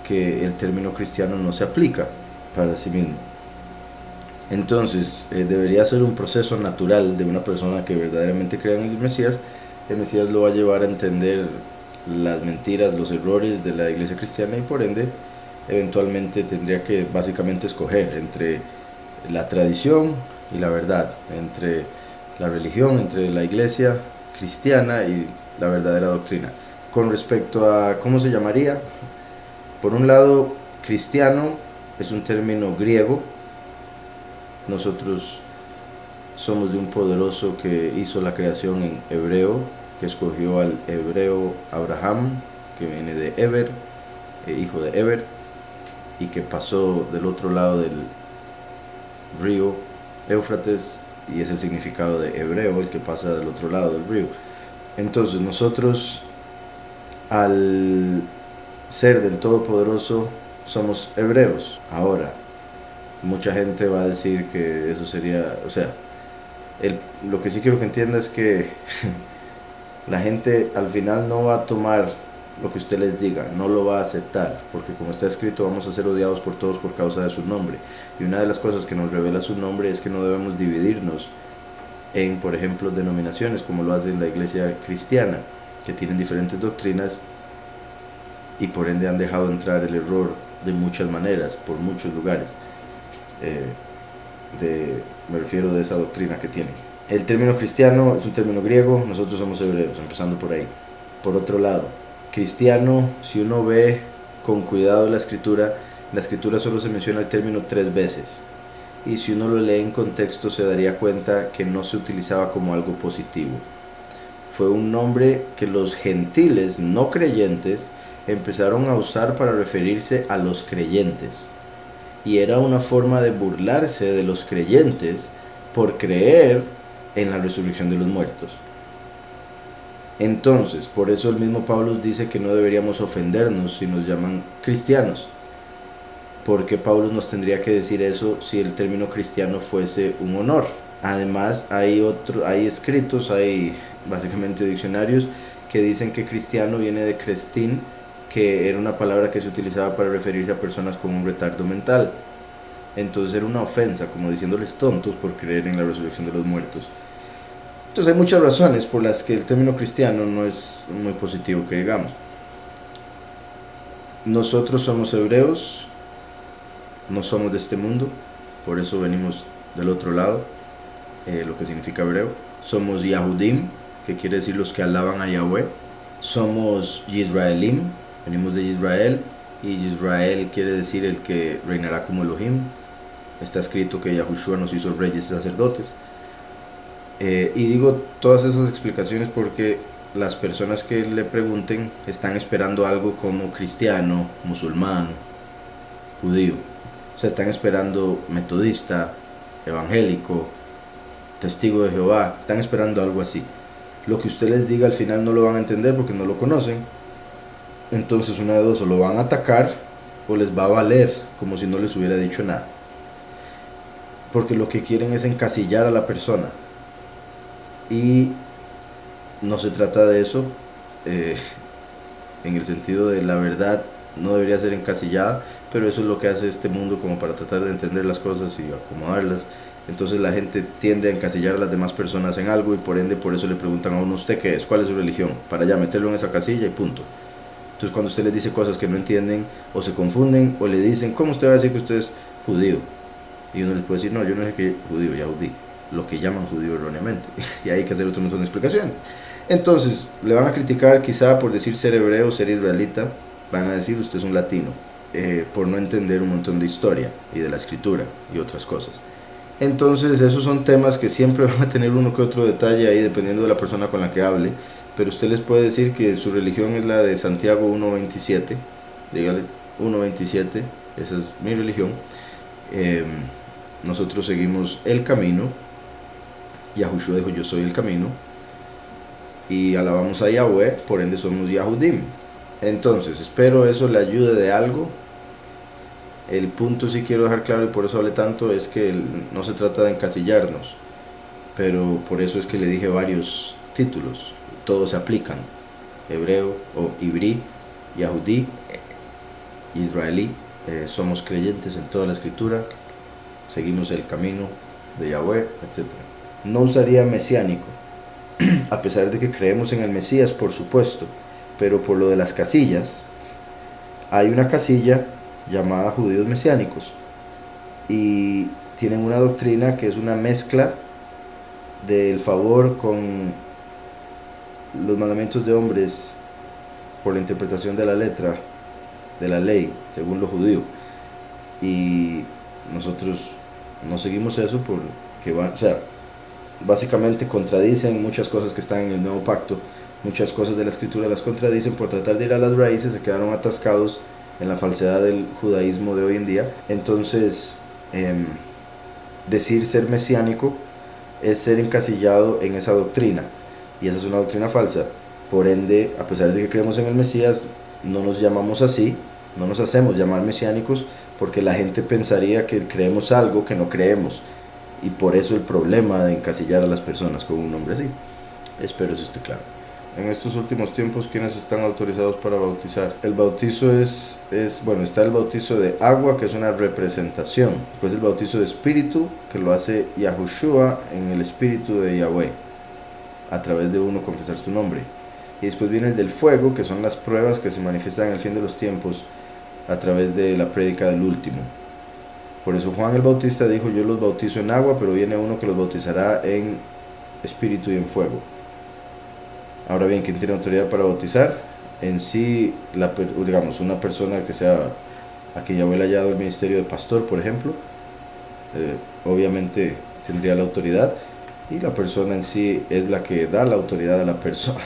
que el término cristiano no se aplica para sí mismo. Entonces debería ser un proceso natural de una persona que verdaderamente crea en el Mesías. El Mesías lo va a llevar a entender las mentiras, los errores de la iglesia cristiana y por ende eventualmente tendría que básicamente escoger entre la tradición y la verdad, entre la religión, entre la iglesia cristiana y la verdadera doctrina. Con respecto a cómo se llamaría, por un lado, cristiano es un término griego. Nosotros somos de un poderoso que hizo la creación en hebreo, que escogió al hebreo Abraham, que viene de Eber, hijo de Eber, y que pasó del otro lado del río Éufrates, y es el significado de hebreo, el que pasa del otro lado del río. Entonces nosotros, al ser del Todopoderoso, somos hebreos. Ahora, mucha gente va a decir que eso sería, o sea, lo que sí quiero que entienda es que la gente al final no va a tomar lo que usted les diga, no lo va a aceptar, porque como está escrito, vamos a ser odiados por todos por causa de su nombre. Y una de las cosas que nos revela su nombre es que no debemos dividirnos en, por ejemplo, denominaciones, como lo hace en la iglesia cristiana, que tienen diferentes doctrinas y por ende han dejado entrar el error de muchas maneras, por muchos lugares. Me refiero de esa doctrina que tienen. El término cristiano es un término griego, nosotros somos hebreos, empezando por ahí. Por otro lado, cristiano, si uno ve con cuidado la escritura solo se menciona el término 3 veces. Y si uno lo lee en contexto se daría cuenta que no se utilizaba como algo positivo. Fue un nombre que los gentiles no creyentes empezaron a usar para referirse a los creyentes. Y era una forma de burlarse de los creyentes por creer en la resurrección de los muertos. Entonces, por eso el mismo Pablo dice que no deberíamos ofendernos si nos llaman cristianos. Porque Pablo nos tendría que decir eso si el término cristiano fuese un honor. Además, hay escritos, hay básicamente diccionarios que dicen que cristiano viene de crestín, que era una palabra que se utilizaba para referirse a personas con un retardo mental. Entonces era una ofensa, como diciéndoles tontos por creer en la resurrección de los muertos. Entonces hay muchas razones por las que el término cristiano no es muy positivo que digamos. Nosotros somos hebreos, no somos de este mundo, por eso venimos del otro lado, lo que significa hebreo. Somos Yahudim, que quiere decir los que alaban a Yahweh. Somos Yisraelim, venimos de Israel, y Israel quiere decir el que reinará como Elohim. Está escrito que Yahushua nos hizo reyes y sacerdotes. Y digo todas esas explicaciones porque las personas que le pregunten están esperando algo como cristiano, musulmán, judío. O sea, están esperando metodista, evangélico, testigo de Jehová. Están esperando algo así. Lo que usted les diga al final no lo van a entender porque no lo conocen. Entonces una de dos, o lo van a atacar o les va a valer como si no les hubiera dicho nada. Porque lo que quieren es encasillar a la persona. Y no se trata de eso, en el sentido de la verdad no debería ser encasillada, pero eso es lo que hace este mundo como para tratar de entender las cosas y acomodarlas. Entonces la gente tiende a encasillar a las demás personas en algo y por ende por eso le preguntan a uno, ¿usted qué es? ¿Cuál es su religión? Para ya meterlo en esa casilla y punto. Entonces cuando usted les dice cosas que no entienden o se confunden o le dicen, ¿cómo usted va a decir que usted es judío? Y uno les puede decir, no, yo no sé qué judío, Yahudí. lo que llaman judío erróneamente. Y hay que hacer otro montón de explicaciones. Entonces, le van a criticar quizá por decir ser hebreo, ser israelita. Van a decir, usted es un latino, por no entender un montón de historia y de la escritura y otras cosas. Entonces, esos son temas que siempre van a tener uno que otro detalle ahí, dependiendo de la persona con la que hable. Pero usted les puede decir que su religión es la de Santiago 1.27. Dígale, 1.27, esa es mi religión. Nosotros seguimos el camino. Yahushua dijo, yo soy el camino. Y alabamos a Yahweh, por ende somos Yahudim. Entonces, espero eso le ayude de algo. El punto sí quiero dejar claro, y por eso hablé tanto, es que no se trata de encasillarnos. Pero por eso es que le dije varios títulos. Todos se aplican. Hebreo o Ibrí, Yahudí, Israelí. Somos creyentes en toda la escritura. Seguimos el camino de Yahweh, etc. No usaría mesiánico, a pesar de que creemos en el Mesías, por supuesto, pero por lo de las casillas, hay una casilla llamada judíos mesiánicos y tienen una doctrina que es una mezcla del favor con los mandamientos de hombres por la interpretación de la letra de la ley, según lo judío, y nosotros no seguimos eso porque básicamente contradicen muchas cosas que están en el nuevo pacto. Muchas cosas de la escritura las contradicen por tratar de ir a las raíces, se quedaron atascados en la falsedad del judaísmo de hoy en día. Entonces, decir ser mesiánico es ser encasillado en esa doctrina, y esa es una doctrina falsa. Por ende, a pesar de que creemos en el Mesías, no nos llamamos así, no nos hacemos llamar mesiánicos, porque la gente pensaría que creemos algo que no creemos, y por eso el problema de encasillar a las personas con un nombre así. Espero eso esté claro. En estos últimos tiempos, ¿quiénes están autorizados para bautizar? El bautizo bueno, está el bautizo de agua, que es una representación. Después el bautizo de espíritu, que lo hace Yahushua en el espíritu de Yahweh, a través de uno confesar su nombre. Y después viene el del fuego, que son las pruebas que se manifiestan en el fin de los tiempos a través de la prédica del último. Por eso Juan el Bautista dijo, yo los bautizo en agua, pero viene uno que los bautizará en espíritu y en fuego. Ahora bien, ¿quién tiene autoridad para bautizar? En sí, digamos, una persona que sea, a quien Yahweh le haya dado el ministerio de pastor, por ejemplo, obviamente tendría la autoridad, y la persona en sí es la que da la autoridad a la persona,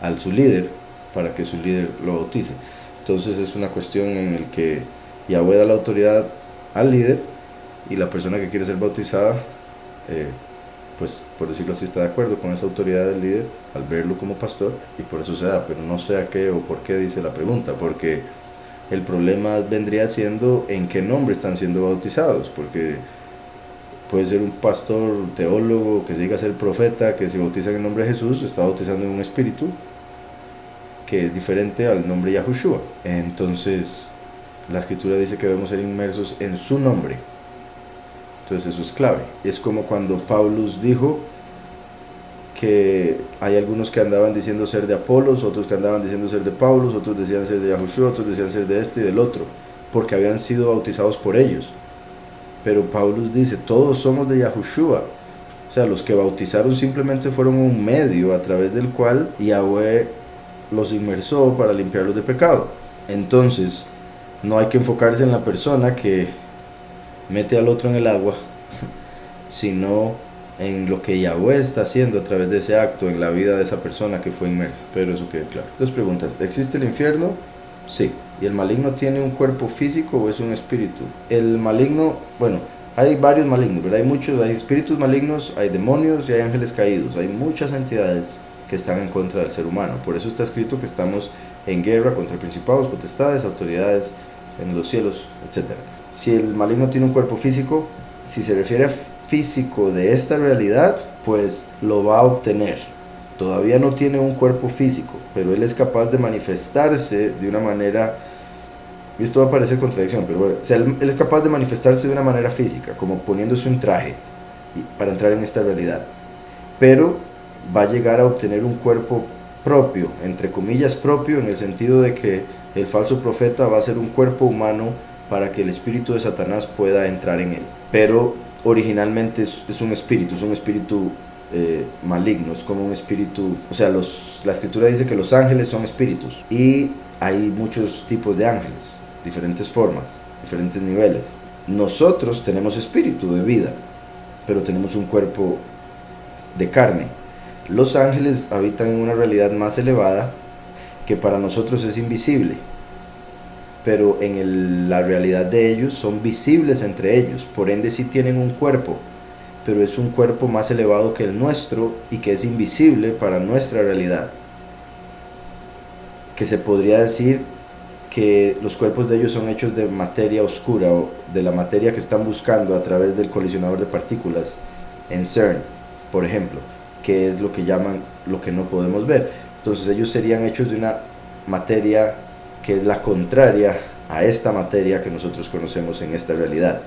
al su líder, para que su líder lo bautice. Entonces es una cuestión en la que Yahweh da la autoridad al líder, y la persona que quiere ser bautizada, pues por decirlo así, está de acuerdo con esa autoridad del líder al verlo como pastor, y por eso se da. Pero no sé a qué o por qué dice la pregunta, porque el problema vendría siendo en qué nombre están siendo bautizados, porque puede ser un pastor, teólogo, que se diga ser profeta, que se bautiza en el nombre de Jesús, está bautizando en un espíritu que es diferente al nombre Yahushua. Entonces la escritura dice que debemos ser inmersos en su nombre. Entonces eso es clave. Es como cuando Paulus dijo que hay algunos que andaban diciendo ser de Apolos, otros que andaban diciendo ser de Paulos, otros decían ser de Yahushua, otros decían ser de este y del otro, porque habían sido bautizados por ellos. Pero Paulus dice, todos somos de Yahushua. O sea, los que bautizaron simplemente fueron un medio a través del cual Yahweh los inmersó para limpiarlos de pecado. Entonces, no hay que enfocarse en la persona que mete al otro en el agua, sino en lo que Yahweh está haciendo a través de ese acto en la vida de esa persona que fue inmersa. Pero eso quede claro. Dos preguntas. ¿Existe el infierno? Sí. ¿Y el maligno tiene un cuerpo físico o es un espíritu? El maligno, bueno, hay varios malignos, ¿verdad? Hay espíritus malignos, hay demonios y hay ángeles caídos. Hay muchas entidades que están en contra del ser humano. Por eso está escrito que estamos en guerra contra principados, potestades, autoridades en los cielos, etc. Si el maligno tiene un cuerpo físico, si se refiere a físico de esta realidad, pues lo va a obtener. Todavía no tiene un cuerpo físico, pero él es capaz de manifestarse de una manera, y esto va a parecer contradicción, pero bueno, o sea, él es capaz de manifestarse de una manera física, como poniéndose un traje para entrar en esta realidad, pero va a llegar a obtener un cuerpo propio, entre comillas propio, en el sentido de que el falso profeta va a ser un cuerpo humano para que el espíritu de Satanás pueda entrar en él. Pero originalmente es un espíritu maligno, es como un espíritu, o sea, la escritura dice que los ángeles son espíritus y hay muchos tipos de ángeles, diferentes formas, diferentes niveles. Nosotros tenemos espíritu de vida, pero tenemos un cuerpo de carne. Los ángeles habitan en una realidad más elevada que para nosotros es invisible, pero en la realidad de ellos son visibles entre ellos, por ende sí tienen un cuerpo, pero es un cuerpo más elevado que el nuestro y que es invisible para nuestra realidad. Que se podría decir que los cuerpos de ellos son hechos de materia oscura, o de la materia que están buscando a través del colisionador de partículas en CERN, por ejemplo, que es lo que llaman lo que no podemos ver. Entonces ellos serían hechos de una materia que es la contraria a esta materia que nosotros conocemos en esta realidad.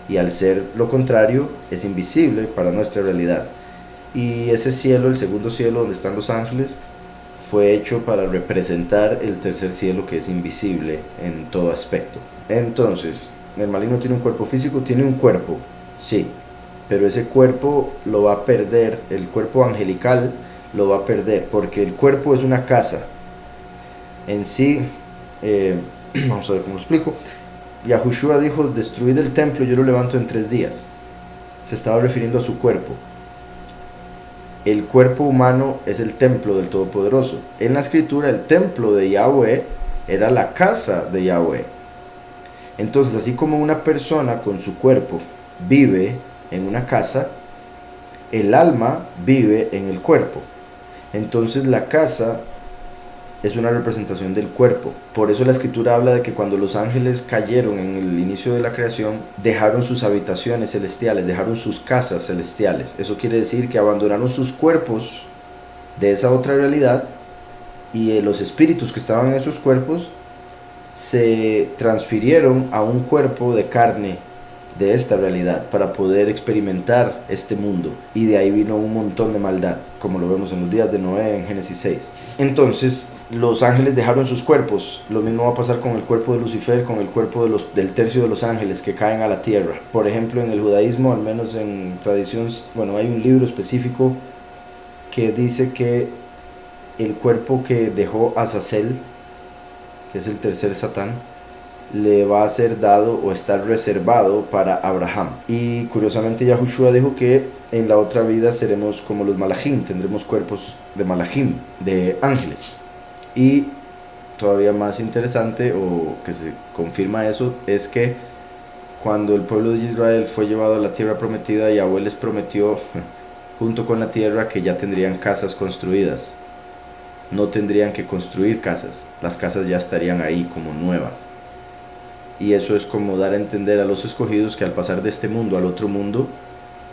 Y al ser lo contrario, es invisible para nuestra realidad. Y ese cielo, el segundo cielo donde están los ángeles, fue hecho para representar el tercer cielo, que es invisible en todo aspecto. Entonces, el maligno tiene un cuerpo físico, tiene un cuerpo, sí, pero ese cuerpo lo va a perder, el cuerpo angelical lo va a perder, porque el cuerpo es una casa. En sí, vamos a ver cómo lo explico. Yahushua dijo: destruid el templo, yo lo levanto en 3 días. Se estaba refiriendo a su cuerpo. El cuerpo humano es el templo del Todopoderoso. En la escritura, el templo de Yahweh era la casa de Yahweh. Entonces, así como una persona con su cuerpo vive en una casa, el alma vive en el cuerpo. Entonces la casa es una representación del cuerpo. Por eso la escritura habla de que cuando los ángeles cayeron en el inicio de la creación, dejaron sus habitaciones celestiales, dejaron sus casas celestiales. Eso quiere decir que abandonaron sus cuerpos de esa otra realidad, y los espíritus que estaban en esos cuerpos se transfirieron a un cuerpo de carne de esta realidad para poder experimentar este mundo, y de ahí vino un montón de maldad, como lo vemos en los días de Noé en Génesis 6. Entonces los ángeles dejaron sus cuerpos. Lo mismo va a pasar con el cuerpo de Lucifer, con el cuerpo del tercio de los ángeles que caen a la tierra. Por ejemplo, en el judaísmo, al menos en tradición, bueno, hay un libro específico que dice que el cuerpo que dejó Azazel, que es el tercer Satán, le va a ser dado o estar reservado para Abraham. Y curiosamente Yahushua dijo que en la otra vida seremos como los malachim, tendremos cuerpos de malachim, de ángeles. Y todavía más interesante, o que se confirma eso, es que cuando el pueblo de Israel fue llevado a la tierra prometida, Yahweh les prometió junto con la tierra que ya tendrían casas construidas. No tendrían que construir casas, las casas ya estarían ahí como nuevas. Y eso es como dar a entender a los escogidos que al pasar de este mundo al otro mundo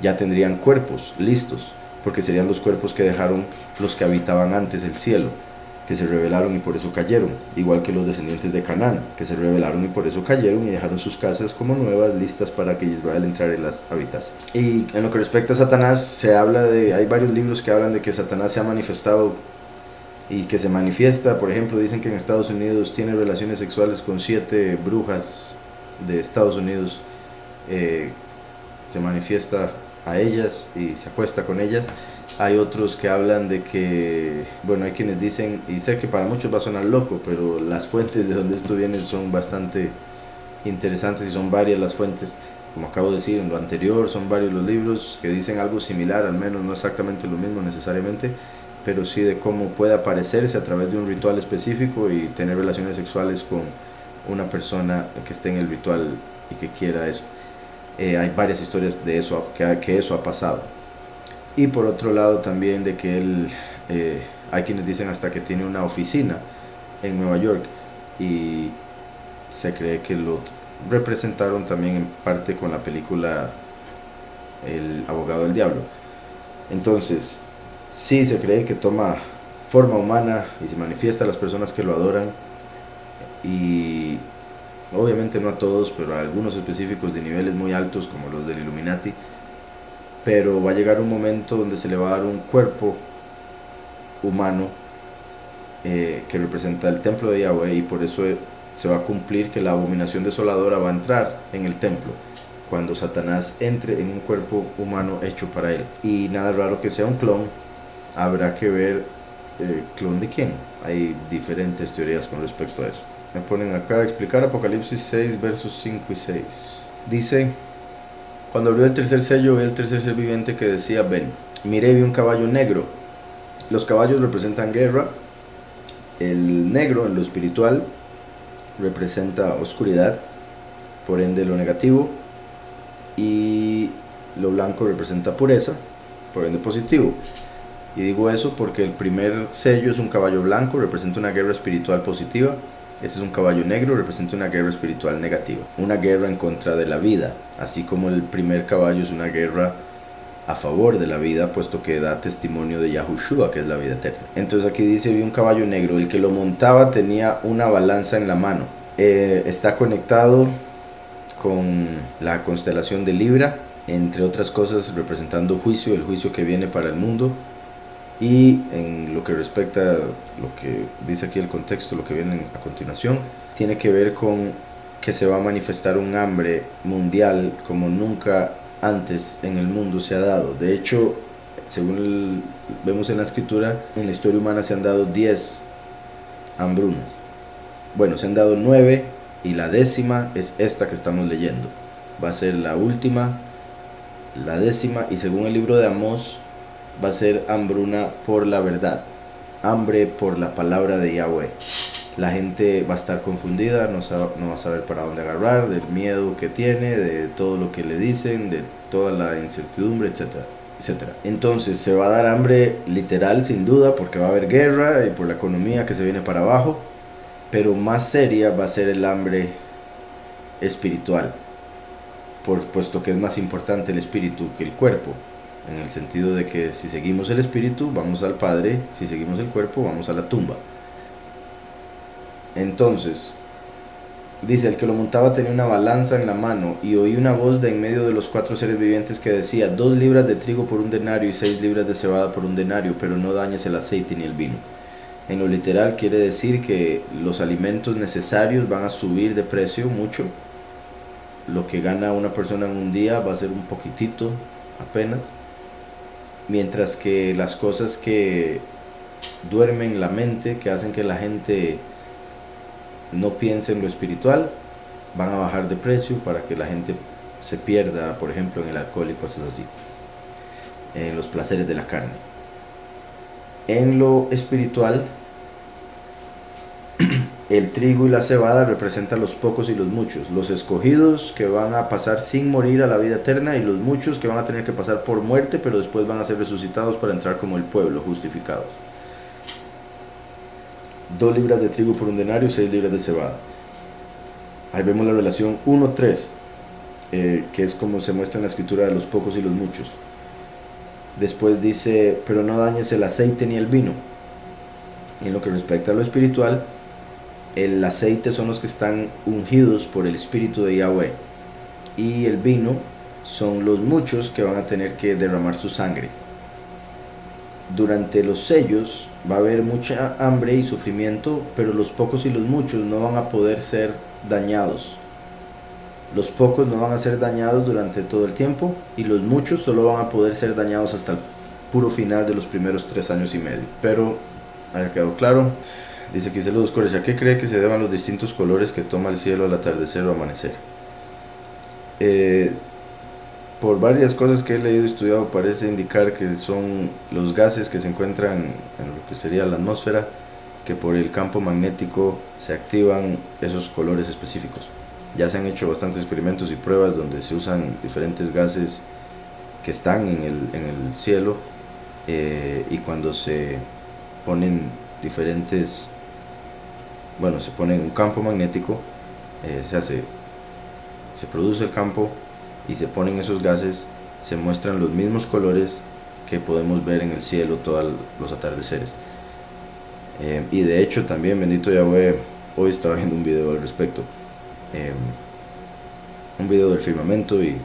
ya tendrían cuerpos listos, porque serían los cuerpos que dejaron los que habitaban antes el cielo, que se rebelaron y por eso cayeron, igual que los descendientes de Canaán, que se rebelaron y por eso cayeron y dejaron sus casas como nuevas, listas para que Israel entrara y las habitase. Y en lo que respecta a Satanás, hay varios libros que hablan de que Satanás se ha manifestado y que se manifiesta. Por ejemplo, dicen que en Estados Unidos tiene relaciones sexuales con 7 brujas de Estados Unidos, se manifiesta a ellas y se acuesta con ellas. Hay otros que hablan de que, bueno, hay quienes dicen, y sé que para muchos va a sonar loco, pero las fuentes de donde esto viene son bastante interesantes y son varias las fuentes. Como acabo de decir en lo anterior, son varios los libros que dicen algo similar, al menos no exactamente lo mismo necesariamente, pero sí de cómo puede aparecerse a través de un ritual específico y tener relaciones sexuales con una persona que esté en el ritual y que quiera eso. Hay varias historias de eso, que eso ha pasado. Y por otro lado también de que él, hay quienes dicen hasta que tiene una oficina en Nueva York, y se cree que lo representaron también en parte con la película El abogado del diablo. Entonces sí se cree que toma forma humana y se manifiesta a las personas que lo adoran, y obviamente no a todos, pero a algunos específicos de niveles muy altos como los del Illuminati. Pero va a llegar un momento donde se le va a dar un cuerpo humano que representa el templo de Yahweh, y por eso se va a cumplir que la abominación desoladora va a entrar en el templo. cuando Satanás entre en un cuerpo humano hecho para él. Y nada raro que sea un clon, habrá que ver clon de quién. Hay diferentes teorías con respecto a eso. Me ponen acá a explicar Apocalipsis 6 versos 5 y 6. Dice: cuando abrió el tercer sello, vi el tercer ser viviente que decía: ven. Miré y vi un caballo negro. Los caballos representan guerra. El negro en lo espiritual representa oscuridad, por ende lo negativo, y lo blanco representa pureza, por ende positivo. Y digo eso porque el primer sello es un caballo blanco, representa una guerra espiritual positiva. Este es un caballo negro, representa una guerra espiritual negativa, una guerra en contra de la vida, así como el primer caballo es una guerra a favor de la vida, puesto que da testimonio de Yahushua, que es la vida eterna. Entonces aquí dice: vi un caballo negro, el que lo montaba tenía una balanza en la mano. Está conectado con la constelación de Libra, entre otras cosas representando juicio, el juicio que viene para el mundo. Y en lo que respecta a lo que dice aquí el contexto, lo que viene a continuación, tiene que ver con que se va a manifestar un hambre mundial como nunca antes en el mundo se ha dado. De hecho, según vemos en la escritura, en la historia humana se han dado 10 hambrunas. Bueno, se han dado 9 y la 10ª es esta que estamos leyendo. Va a ser la última, la 10ª, y según el libro de Amós va a ser hambruna por la verdad, hambre por la palabra de Yahweh. La gente va a estar confundida, no va a saber para dónde agarrar, del miedo que tiene, de todo lo que le dicen, de toda la incertidumbre, etcétera, etcétera. Entonces se va a dar hambre literal, sin duda, porque va a haber guerra y por la economía que se viene para abajo, pero más seria va a ser el hambre espiritual, puesto que es más importante el espíritu que el cuerpo, en el sentido de que si seguimos el espíritu vamos al Padre, si seguimos el cuerpo vamos a la tumba. Entonces dice: el que lo montaba tenía una balanza en la mano, y oí una voz de en medio de los 4 seres vivientes que decía: 2 libras de trigo por un denario y 6 libras de cebada por un denario, pero no dañes el aceite ni el vino. En lo literal quiere decir que los alimentos necesarios van a subir de precio mucho. Lo que gana una persona en un día va a ser un poquitito apenas, mientras que las cosas que duermen la mente, que hacen que la gente no piense en lo espiritual, van a bajar de precio para que la gente se pierda, por ejemplo, en el alcohol y cosas así, en los placeres de la carne. En lo espiritual, el trigo y la cebada representan los pocos y los muchos, los escogidos que van a pasar sin morir a la vida eterna, y los muchos que van a tener que pasar por muerte, pero después van a ser resucitados para entrar como el pueblo, justificados. 2 libras de trigo por un denario, 6 libras de cebada. Ahí vemos la relación 1-3, que es como se muestra en la escritura de los pocos y los muchos. Después dice: pero no dañes el aceite ni el vino. En lo que respecta a lo espiritual, el aceite son los que están ungidos por el espíritu de Yahweh, y el vino son los muchos que van a tener que derramar su sangre. Durante los sellos va a haber mucha hambre y sufrimiento, pero los pocos y los muchos no van a poder ser dañados. Los pocos no van a ser dañados durante todo el tiempo, y los muchos solo van a poder ser dañados hasta el puro final de los primeros 3 años y medio. Pero haya quedado claro. Dice aquí: saludos, Cores, ¿a qué cree que se deban los distintos colores que toma el cielo al atardecer o amanecer? Por varias cosas que he leído y estudiado, parece indicar que son los gases que se encuentran en lo que sería la atmósfera, que por el campo magnético se activan esos colores específicos. Ya se han hecho bastantes experimentos y pruebas donde se usan diferentes gases que están en el cielo, y cuando se ponen se pone un campo magnético, se produce el campo y se ponen esos gases, se muestran los mismos colores que podemos ver en el cielo todos los atardeceres. Y de hecho también, bendito Yahweh, hoy estaba viendo un video al respecto, un video del firmamento, y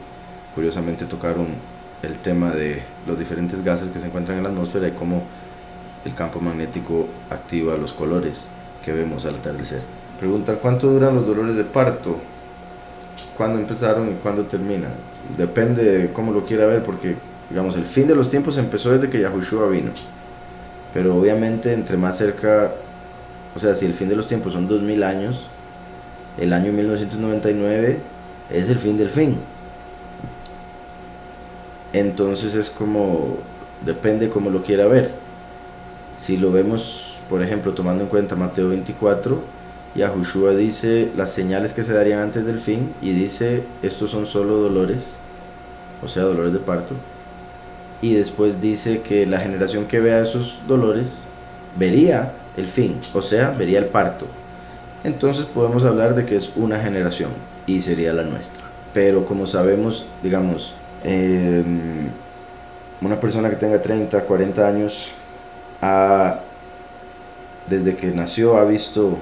curiosamente tocaron el tema de los diferentes gases que se encuentran en la atmósfera y cómo el campo magnético activa los colores que vemos al atardecer. Pregunta: ¿cuánto duran los dolores de parto? cuándo empezaron y cuándo terminan. Depende de cómo lo quiera ver, porque digamos el fin de los tiempos empezó desde que Yahushua vino, pero obviamente entre más cerca, o sea, si el fin de los tiempos son 2000 años, el año 1999 es el fin del fin. Entonces es como, depende cómo lo quiera ver. Si lo vemos, por ejemplo, tomando en cuenta Mateo 24, Yahushua dice las señales que se darían antes del fin, y dice, estos son solo dolores, o sea, dolores de parto. Y después dice que la generación que vea esos dolores vería el fin, o sea, vería el parto. Entonces podemos hablar de que es una generación, y sería la nuestra. Pero como sabemos, digamos, una persona que tenga 30, 40 años, desde que nació ha visto,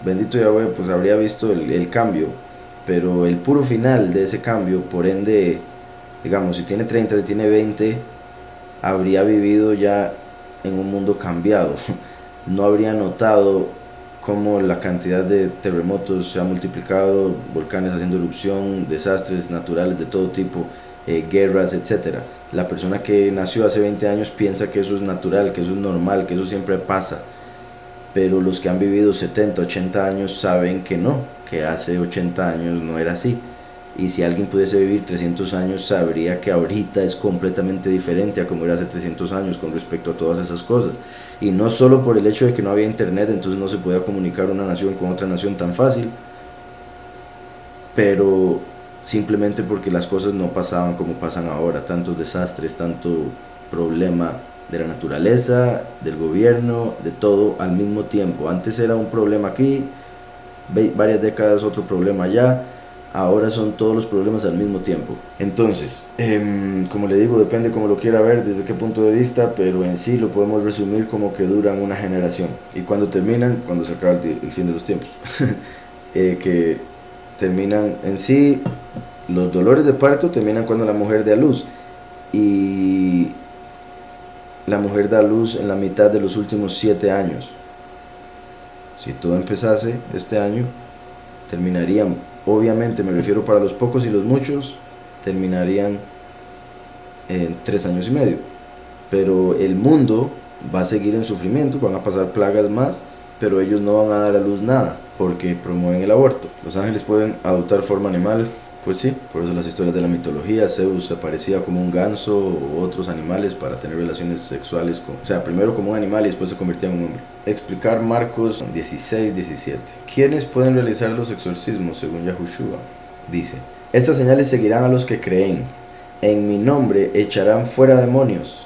bendito Yahweh, pues habría visto el cambio, pero el puro final de ese cambio, por ende, digamos, si tiene 30, si tiene 20, habría vivido ya en un mundo cambiado. No habría notado cómo la cantidad de terremotos se ha multiplicado, volcanes haciendo erupción, desastres naturales de todo tipo, guerras, etc. La persona que nació hace 20 años piensa que eso es natural, que eso es normal, que eso siempre pasa. Pero los que han vivido 70, 80 años saben que no, que hace 80 años no era así. Y si alguien pudiese vivir 300 años, sabría que ahorita es completamente diferente a como era hace 300 años con respecto a todas esas cosas. Y no solo por el hecho de que no había internet, entonces no se podía comunicar una nación con otra nación tan fácil, pero simplemente porque las cosas no pasaban como pasan ahora, tantos desastres, tanto problema de la naturaleza, del gobierno, de todo al mismo tiempo. Antes era un problema aquí, varias décadas otro problema allá, ahora son todos los problemas al mismo tiempo. Entonces, como le digo, depende cómo lo quiera ver, desde qué punto de vista, pero en sí lo podemos resumir como que duran una generación. Y cuando terminan, cuando se acaba el fin de los tiempos. Que terminan en sí, los dolores de parto terminan cuando la mujer da a luz. Y la mujer da a luz en la mitad de los últimos 7 años. Si todo empezase este año, terminarían, obviamente me refiero para los pocos y los muchos, terminarían en 3 años y medio. Pero el mundo va a seguir en sufrimiento, van a pasar plagas más, pero ellos no van a dar a luz nada, porque promueven el aborto. Los ángeles pueden adoptar forma animal, pues sí, por eso las historias de la mitología, Zeus aparecía como un ganso o otros animales para tener relaciones sexuales, o sea, primero como un animal y después se convertía en un hombre. Explicar Marcos 16-17. ¿Quiénes pueden realizar los exorcismos según Yahushua? Dice, estas señales seguirán a los que creen, en mi nombre echarán fuera demonios,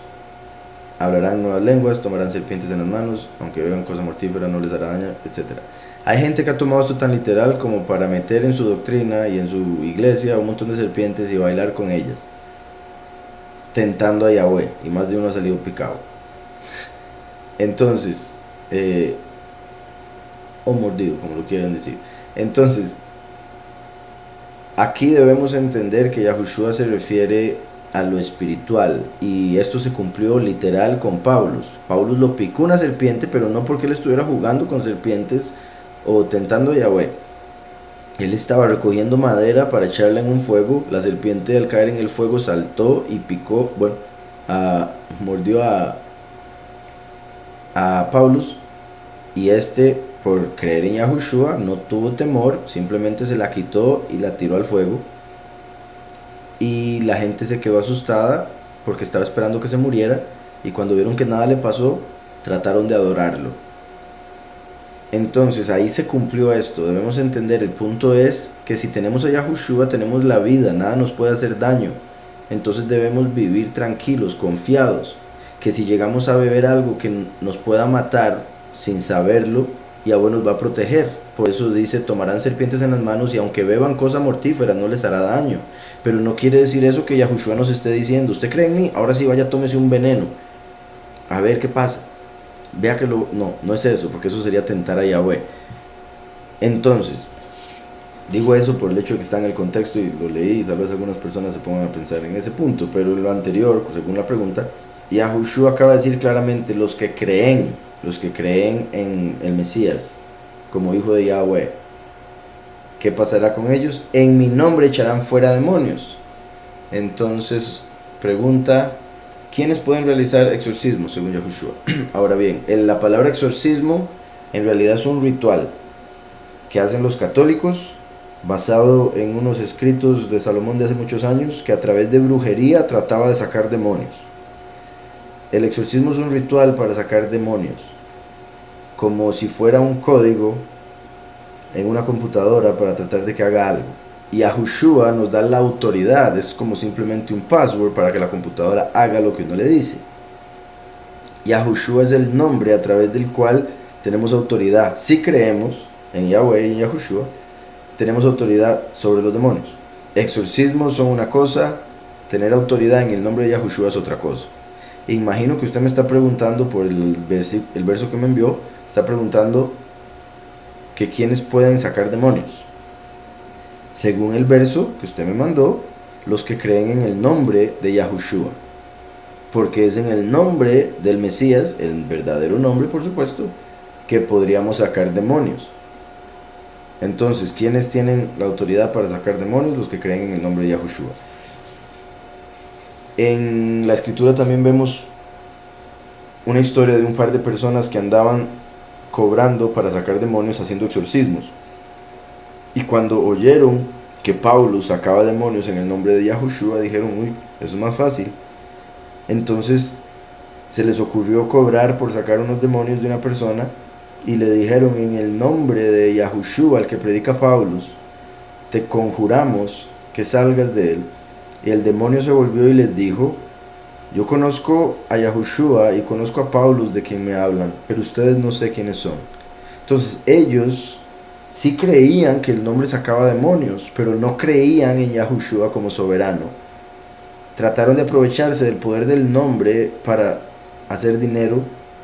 hablarán nuevas lenguas, tomarán serpientes en las manos, aunque beban cosa mortífera no les hará daño, etc. Hay gente que ha tomado esto tan literal como para meter en su doctrina y en su iglesia un montón de serpientes y bailar con ellas, tentando a Yahweh, y más de uno ha salido picado. Entonces, o mordido, como lo quieran decir. Entonces, aquí debemos entender que Yahushua se refiere a lo espiritual, y esto se cumplió literal con Paulus. Paulus lo picó una serpiente, pero no porque él estuviera jugando con serpientes o tentando a Yahweh. Él estaba recogiendo madera para echarla en un fuego. La serpiente, al caer en el fuego, saltó y picó, mordió a Paulus, y este, por creer en Yahushua, no tuvo temor, simplemente se la quitó y la tiró al fuego. Y la gente se quedó asustada porque estaba esperando que se muriera, y cuando vieron que nada le pasó, trataron de adorarlo. Entonces ahí se cumplió esto. Debemos entender, el punto es que si tenemos a Yahushua tenemos la vida, nada nos puede hacer daño. Entonces debemos vivir tranquilos, confiados, que si llegamos a beber algo que nos pueda matar sin saberlo, Yahweh nos va a proteger. Por eso dice, tomarán serpientes en las manos, y aunque beban cosa mortífera no les hará daño. Pero no quiere decir eso que Yahushua nos esté diciendo, usted cree en mí, ahora sí vaya, tómese un veneno, a ver qué pasa. Vea que no es eso, porque eso sería tentar a Yahweh. Entonces, digo eso por el hecho de que está en el contexto y lo leí, y tal vez algunas personas se pongan a pensar en ese punto, pero en lo anterior, según la pregunta, Yahushua acaba de decir claramente, los que creen en el Mesías como hijo de Yahweh, ¿qué pasará con ellos? En mi nombre echarán fuera demonios. Entonces pregunta, ¿quiénes pueden realizar exorcismos según Yahushua? Ahora bien, la palabra exorcismo en realidad es un ritual que hacen los católicos basado en unos escritos de Salomón de hace muchos años, que a través de brujería trataba de sacar demonios. El exorcismo es un ritual para sacar demonios, como si fuera un código en una computadora para tratar de que haga algo. Y Yahushua nos da la autoridad, es como simplemente un password para que la computadora haga lo que uno le dice. Yahushua es el nombre a través del cual tenemos autoridad. Si creemos en Yahweh y en Yahushua, tenemos autoridad sobre los demonios. Exorcismos son una cosa, tener autoridad en el nombre de Yahushua es otra cosa. Imagino que usted me está preguntando por el verso que me envió, está preguntando que quiénes pueden sacar demonios. Según el verso que usted me mandó, los que creen en el nombre de Yahushua, porque es en el nombre del Mesías, el verdadero nombre por supuesto, que podríamos sacar demonios. Entonces, ¿quiénes tienen la autoridad para sacar demonios? Los que creen en el nombre de Yahushua. En la escritura también vemos una historia de un par de personas que andaban cobrando para sacar demonios haciendo exorcismos. Y cuando oyeron que Pablo sacaba demonios en el nombre de Yahushua, dijeron, uy, eso es más fácil. Entonces se les ocurrió cobrar por sacar unos demonios de una persona y le dijeron, en el nombre de Yahushua, al que predica Pablo, te conjuramos que salgas de él. Y el demonio se volvió y les dijo, yo conozco a Yahushua y conozco a Pablo de quien me hablan, pero ustedes no sé quiénes son. Entonces ellos sí creían que el nombre sacaba demonios, pero no creían en Yahushua como soberano. Trataron de aprovecharse del poder del nombre para hacer dinero,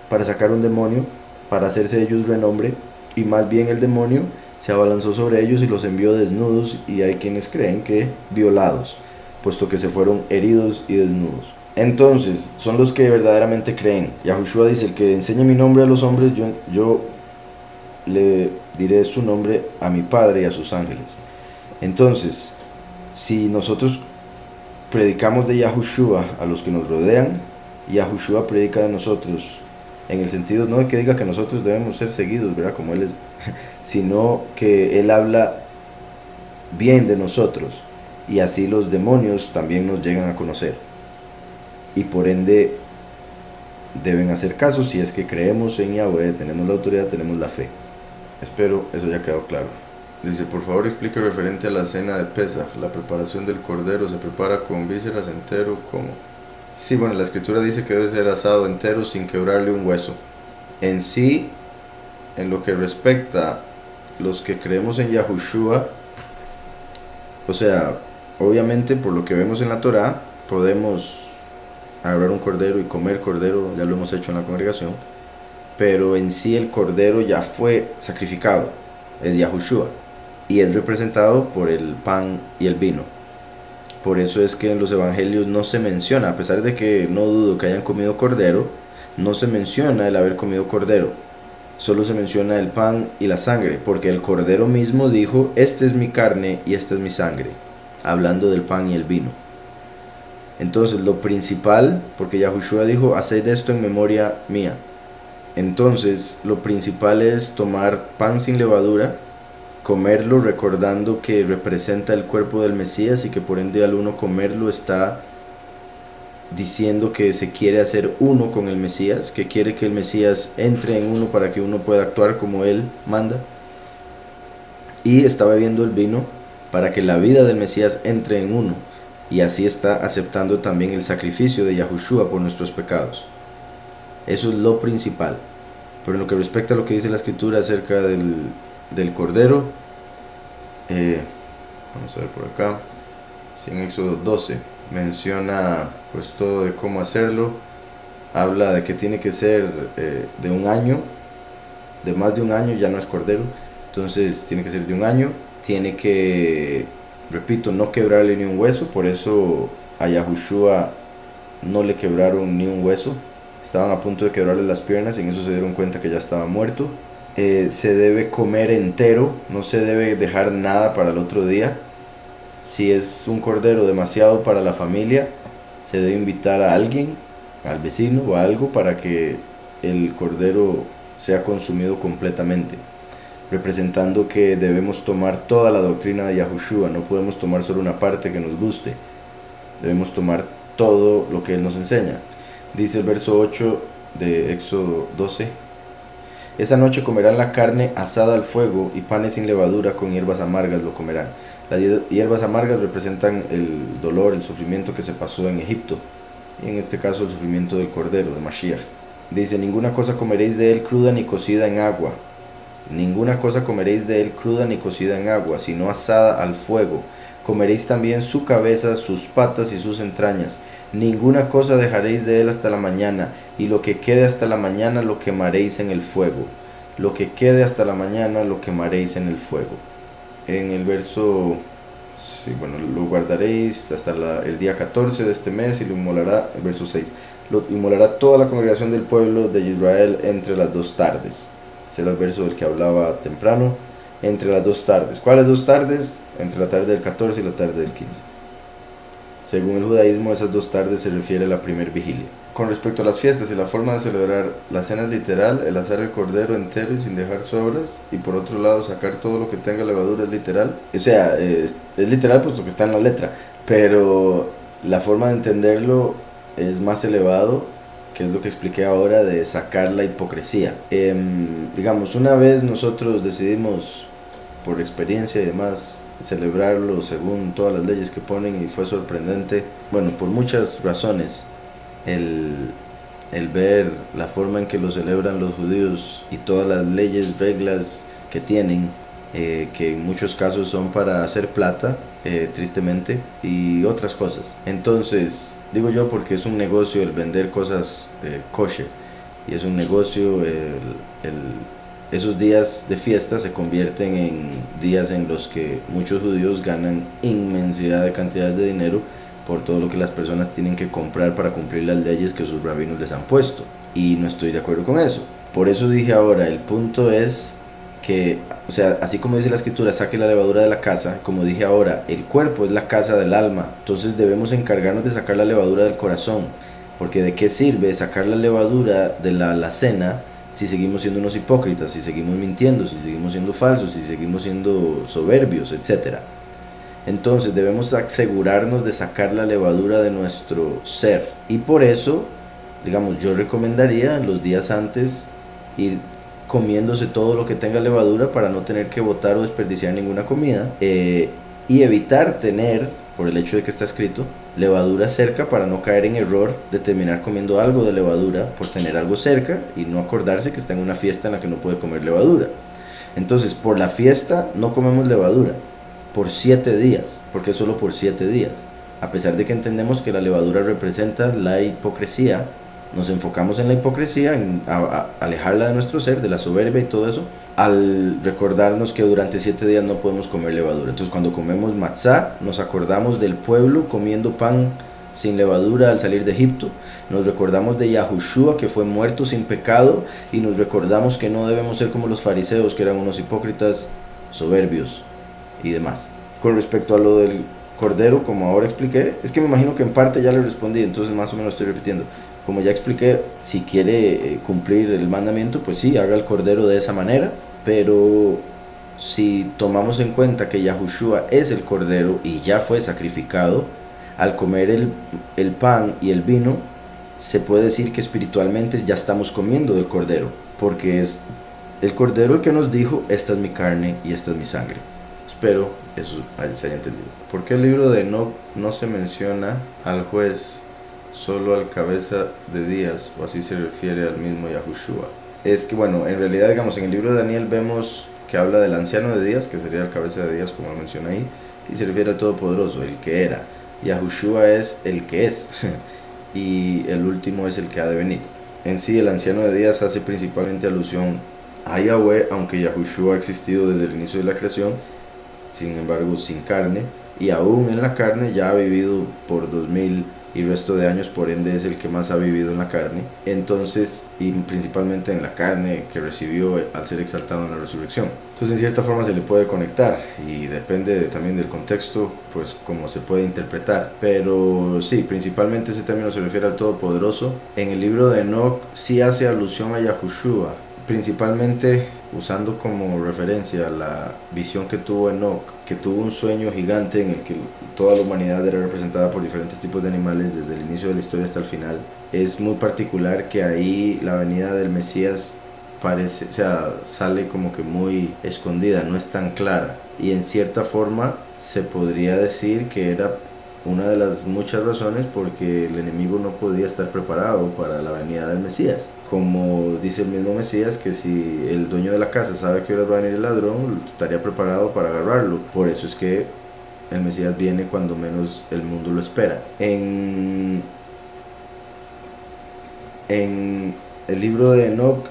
para sacar un demonio, para hacerse ellos renombre, y más bien el demonio se abalanzó sobre ellos y los envió desnudos, y hay quienes creen que violados, puesto que se fueron heridos y desnudos. Entonces, son los que verdaderamente creen. Yahushua dice, el que enseñe mi nombre a los hombres, yo le diré su nombre a mi Padre y a sus ángeles. Entonces, si nosotros predicamos de Yahushua a los que nos rodean, Yahushua predica de nosotros, en el sentido no de que diga que nosotros debemos ser seguidos, ¿verdad? Como Él es, sino que Él habla bien de nosotros, y así los demonios también nos llegan a conocer, y por ende deben hacer caso si es que creemos en Yahweh, tenemos la autoridad, tenemos la fe. Espero eso haya quedado claro. Dice, por favor explique referente a la cena de Pesaj, la preparación del cordero, ¿se prepara con vísceras entero? ¿Cómo? Sí, bueno, la escritura dice que debe ser asado entero sin quebrarle un hueso. En sí, en lo que respecta a los que creemos en Yahushua, o sea, obviamente por lo que vemos en la Torá, podemos agarrar un cordero y comer cordero, ya lo hemos hecho en la congregación, pero en sí el cordero ya fue sacrificado, es Yahushua, y es representado por el pan y el vino. Por eso es que en los evangelios no se menciona, a pesar de que no dudo que hayan comido cordero, no se menciona el haber comido cordero, solo se menciona el pan y la sangre, porque el cordero mismo dijo, esta es mi carne y esta es mi sangre, hablando del pan y el vino. Entonces lo principal, porque Yahushua dijo, haced esto en memoria mía. Entonces lo principal es tomar pan sin levadura, comerlo recordando que representa el cuerpo del Mesías, y que por ende al uno comerlo está diciendo que se quiere hacer uno con el Mesías, que quiere que el Mesías entre en uno para que uno pueda actuar como Él manda. Y está bebiendo el vino para que la vida del Mesías entre en uno, y así está aceptando también el sacrificio de Yahushua por nuestros pecados. Eso es lo principal. Pero en lo que respecta a lo que dice la escritura acerca del cordero, vamos a ver por acá, si en Éxodo 12 menciona pues todo de cómo hacerlo, habla de que tiene que ser de un año, de más de un año, ya no es cordero, entonces tiene que ser de un año, tiene que, repito, no quebrarle ni un hueso. Por eso a Yahushua no le quebraron ni un hueso, estaban a punto de quebrarle las piernas, y en eso se dieron cuenta que ya estaba muerto. Se debe comer entero, no se debe dejar nada para el otro día. Si es un cordero demasiado para la familia, se debe invitar a alguien, al vecino o a algo, para que el cordero sea consumido completamente, representando que debemos tomar toda la doctrina de Yahushua. No podemos tomar solo una parte que nos guste, debemos tomar todo lo que Él nos enseña. Dice el verso 8 de Éxodo 12: esa noche comerán la carne asada al fuego y panes sin levadura con hierbas amargas lo comerán. Las hierbas amargas representan el dolor, el sufrimiento que se pasó en Egipto, y en este caso el sufrimiento del cordero, de Mashiach. Dice: ninguna cosa comeréis de él cruda ni cocida en agua. Ninguna cosa comeréis de él cruda ni cocida en agua, sino asada al fuego. Comeréis también su cabeza, sus patas y sus entrañas. Ninguna cosa dejaréis de él hasta la mañana, y lo que quede hasta la mañana lo quemaréis en el fuego. Lo que quede hasta la mañana lo quemaréis en el fuego. En el verso, sí, bueno, lo guardaréis hasta el día 14 de este mes y lo inmolará, el verso 6. Lo inmolará toda la congregación del pueblo de Israel entre las 2 tardes. Ese era el verso del que hablaba temprano. Entre las 2 tardes. ¿Cuáles 2 tardes? Entre la tarde del 14 y la tarde del 15. Según el judaísmo, esas 2 tardes se refiere a la primer vigilia. Con respecto a las fiestas y la forma de celebrar, la cena es literal, el asar el cordero entero y sin dejar sobras, y por otro lado sacar todo lo que tenga levadura es literal. O sea, es literal puesto que está en la letra, pero la forma de entenderlo es más elevado, que es lo que expliqué ahora, de sacar la hipocresía. Digamos, una vez nosotros decidimos, por experiencia y demás, celebrarlo según todas las leyes que ponen, y fue sorprendente, bueno, por muchas razones, el ver la forma en que lo celebran los judíos y todas las leyes, reglas que tienen, que en muchos casos son para hacer plata, tristemente, y otras cosas. Entonces, digo yo porque es un negocio el vender cosas kosher, y es un negocio, esos días de fiesta se convierten en días en los que muchos judíos ganan inmensidad de cantidades de dinero por todo lo que las personas tienen que comprar para cumplir las leyes que sus rabinos les han puesto, y no estoy de acuerdo con eso. Por eso dije ahora, el punto es que, o sea, así como dice la escritura, saque la levadura de la casa, como dije ahora, el cuerpo es la casa del alma, entonces debemos encargarnos de sacar la levadura del corazón, porque ¿de qué sirve sacar la levadura de la alacena si seguimos siendo unos hipócritas, si seguimos mintiendo, si seguimos siendo falsos, si seguimos siendo soberbios, etcétera? Entonces debemos asegurarnos de sacar la levadura de nuestro ser, y por eso, digamos, yo recomendaría los días antes ir comiéndose todo lo que tenga levadura para no tener que botar o desperdiciar ninguna comida, y evitar tener, por el hecho de que está escrito, levadura cerca, para no caer en error de terminar comiendo algo de levadura por tener algo cerca y no acordarse que está en una fiesta en la que no puede comer levadura. Entonces, por la fiesta no comemos levadura por 7 días, porque es solo por 7 días. A pesar de que entendemos que la levadura representa la hipocresía, nos enfocamos en la hipocresía, en alejarla de nuestro ser, de la soberbia y todo eso, al recordarnos que durante 7 días no podemos comer levadura. Entonces, cuando comemos matzá, nos acordamos del pueblo comiendo pan sin levadura al salir de Egipto, nos recordamos de Yahushua, que fue muerto sin pecado, y nos recordamos que no debemos ser como los fariseos, que eran unos hipócritas soberbios y demás. Con respecto a lo del cordero, como ahora expliqué, es que me imagino que en parte ya le respondí, entonces más o menos estoy repitiendo. Como ya expliqué, si quiere cumplir el mandamiento, pues sí, haga el cordero de esa manera, pero si tomamos en cuenta que Yahushua es el cordero y ya fue sacrificado, al comer el pan y el vino, se puede decir que espiritualmente ya estamos comiendo del cordero, porque es el cordero el que nos dijo: esta es mi carne y esta es mi sangre. Espero eso se haya entendido. ¿Por qué el libro de Enoch no se menciona al juez, solo al cabeza de días, o así se refiere al mismo Yahushua? Es que, bueno, en realidad, digamos, en el libro de Daniel vemos que habla del anciano de días, que sería el cabeza de días, como menciona ahí, y se refiere al Todopoderoso, el que era. Yahushua es el que es, y el último es el que ha de venir. En sí, el anciano de días hace principalmente alusión a Yahweh, aunque Yahushua ha existido desde el inicio de la creación, sin embargo sin carne, y aún en la carne ya ha vivido por 2000 y resto de años, por ende es el que más ha vivido en la carne, entonces, y principalmente en la carne que recibió al ser exaltado en la resurrección. Entonces en cierta forma se le puede conectar y depende también del contexto, pues cómo se puede interpretar, pero sí, principalmente ese término se refiere al Todopoderoso. En el libro de Enoch sí hace alusión a Yahushua, principalmente usando como referencia la visión que tuvo Enoch, que tuvo un sueño gigante en el que toda la humanidad era representada por diferentes tipos de animales desde el inicio de la historia hasta el final. Es muy particular que ahí la venida del Mesías parece, o sea, sale como que muy escondida, no es tan clara, y en cierta forma se podría decir que era una de las muchas razones porque el enemigo no podía estar preparado para la venida del Mesías. Como dice el mismo Mesías, que si el dueño de la casa sabe que horas va a venir el ladrón, estaría preparado para agarrarlo. Por eso es que el Mesías viene cuando menos el mundo lo espera. En el libro de Enoch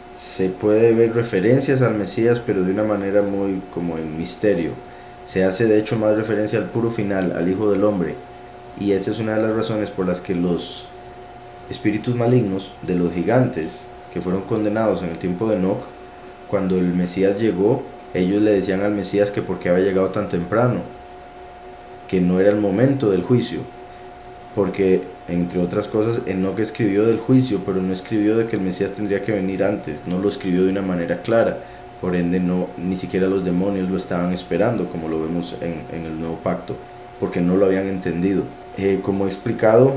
se puede ver referencias al Mesías, pero de una manera muy como en misterio. Se hace de hecho más referencia al puro final, al Hijo del Hombre, y esa es una de las razones por las que los espíritus malignos de los gigantes que fueron condenados en el tiempo de Enoch, cuando el Mesías llegó, ellos le decían al Mesías que por qué había llegado tan temprano, que no era el momento del juicio, porque entre otras cosas Enoch escribió del juicio, pero no escribió de que el Mesías tendría que venir antes, no lo escribió de una manera clara. Por ende no, ni siquiera los demonios lo estaban esperando, como lo vemos en el Nuevo Pacto, porque no lo habían entendido. Como he explicado,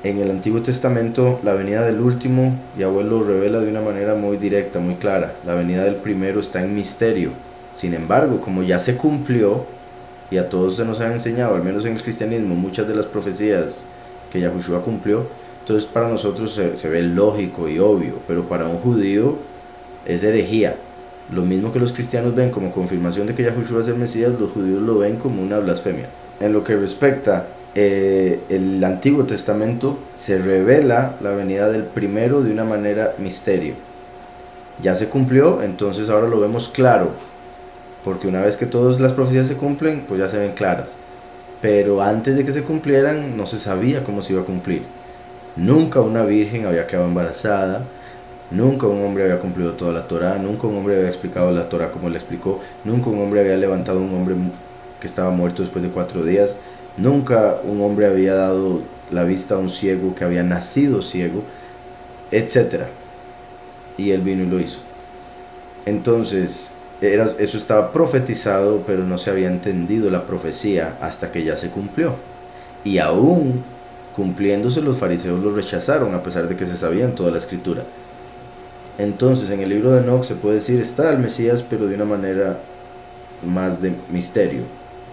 en el Antiguo Testamento la venida del último, Yahweh lo revela de una manera muy directa, muy clara. La venida del primero está en misterio. Sin embargo, como ya se cumplió, y a todos se nos han enseñado, al menos en el cristianismo, muchas de las profecías que Yahushua cumplió, entonces para nosotros se ve lógico y obvio, pero para un judío es herejía. Lo mismo que los cristianos ven como confirmación de que Yahushua es el Mesías, los judíos lo ven como una blasfemia. En lo que respecta el Antiguo Testamento, se revela la venida del primero de una manera misterio. Ya se cumplió, entonces ahora lo vemos claro, porque una vez que todas las profecías se cumplen, pues ya se ven claras. Pero antes de que se cumplieran, no se sabía cómo se iba a cumplir. Nunca una virgen había quedado embarazada, nunca un hombre había cumplido toda la Torá, nunca un hombre había explicado la Torá como la explicó, nunca un hombre había levantado a un hombre que estaba muerto después de 4 días, nunca un hombre había dado la vista a un ciego que había nacido ciego, etc. Y él vino y lo hizo. Entonces, eso estaba profetizado, pero no se había entendido la profecía hasta que ya se cumplió. Y aún cumpliéndose, los fariseos lo rechazaron a pesar de que se sabían toda la escritura. Entonces en el libro de Enoch se puede decir está el Mesías, pero de una manera más de misterio,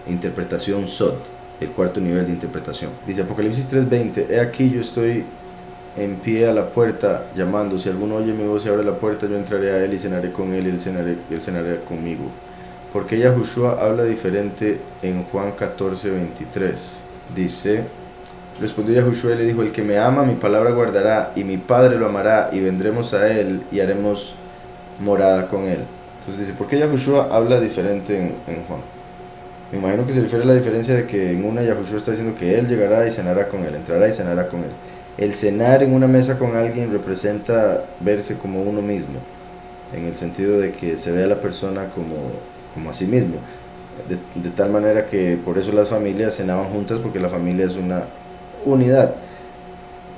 interpretación Sod, el cuarto nivel de interpretación. Dice Apocalipsis 3:20, he aquí yo estoy en pie a la puerta llamando, si alguno oye mi voz y abre la puerta, yo entraré a él y cenaré con él y él cenará conmigo. Porque Yahushua habla diferente en Juan 14:23. Dice, respondió Yahushua y le dijo, el que me ama mi palabra guardará, y mi Padre lo amará, y vendremos a él y haremos morada con él. Entonces dice, ¿por qué Yahushua habla diferente en Juan? Me imagino que se refiere a la diferencia de que en una Yahushua está diciendo que él llegará y cenará con él, entrará y cenará con él. El cenar en una mesa con alguien representa verse como uno mismo, en el sentido de que se ve a la persona como a sí mismo, de tal manera que por eso las familias cenaban juntas, porque la familia es una unidad.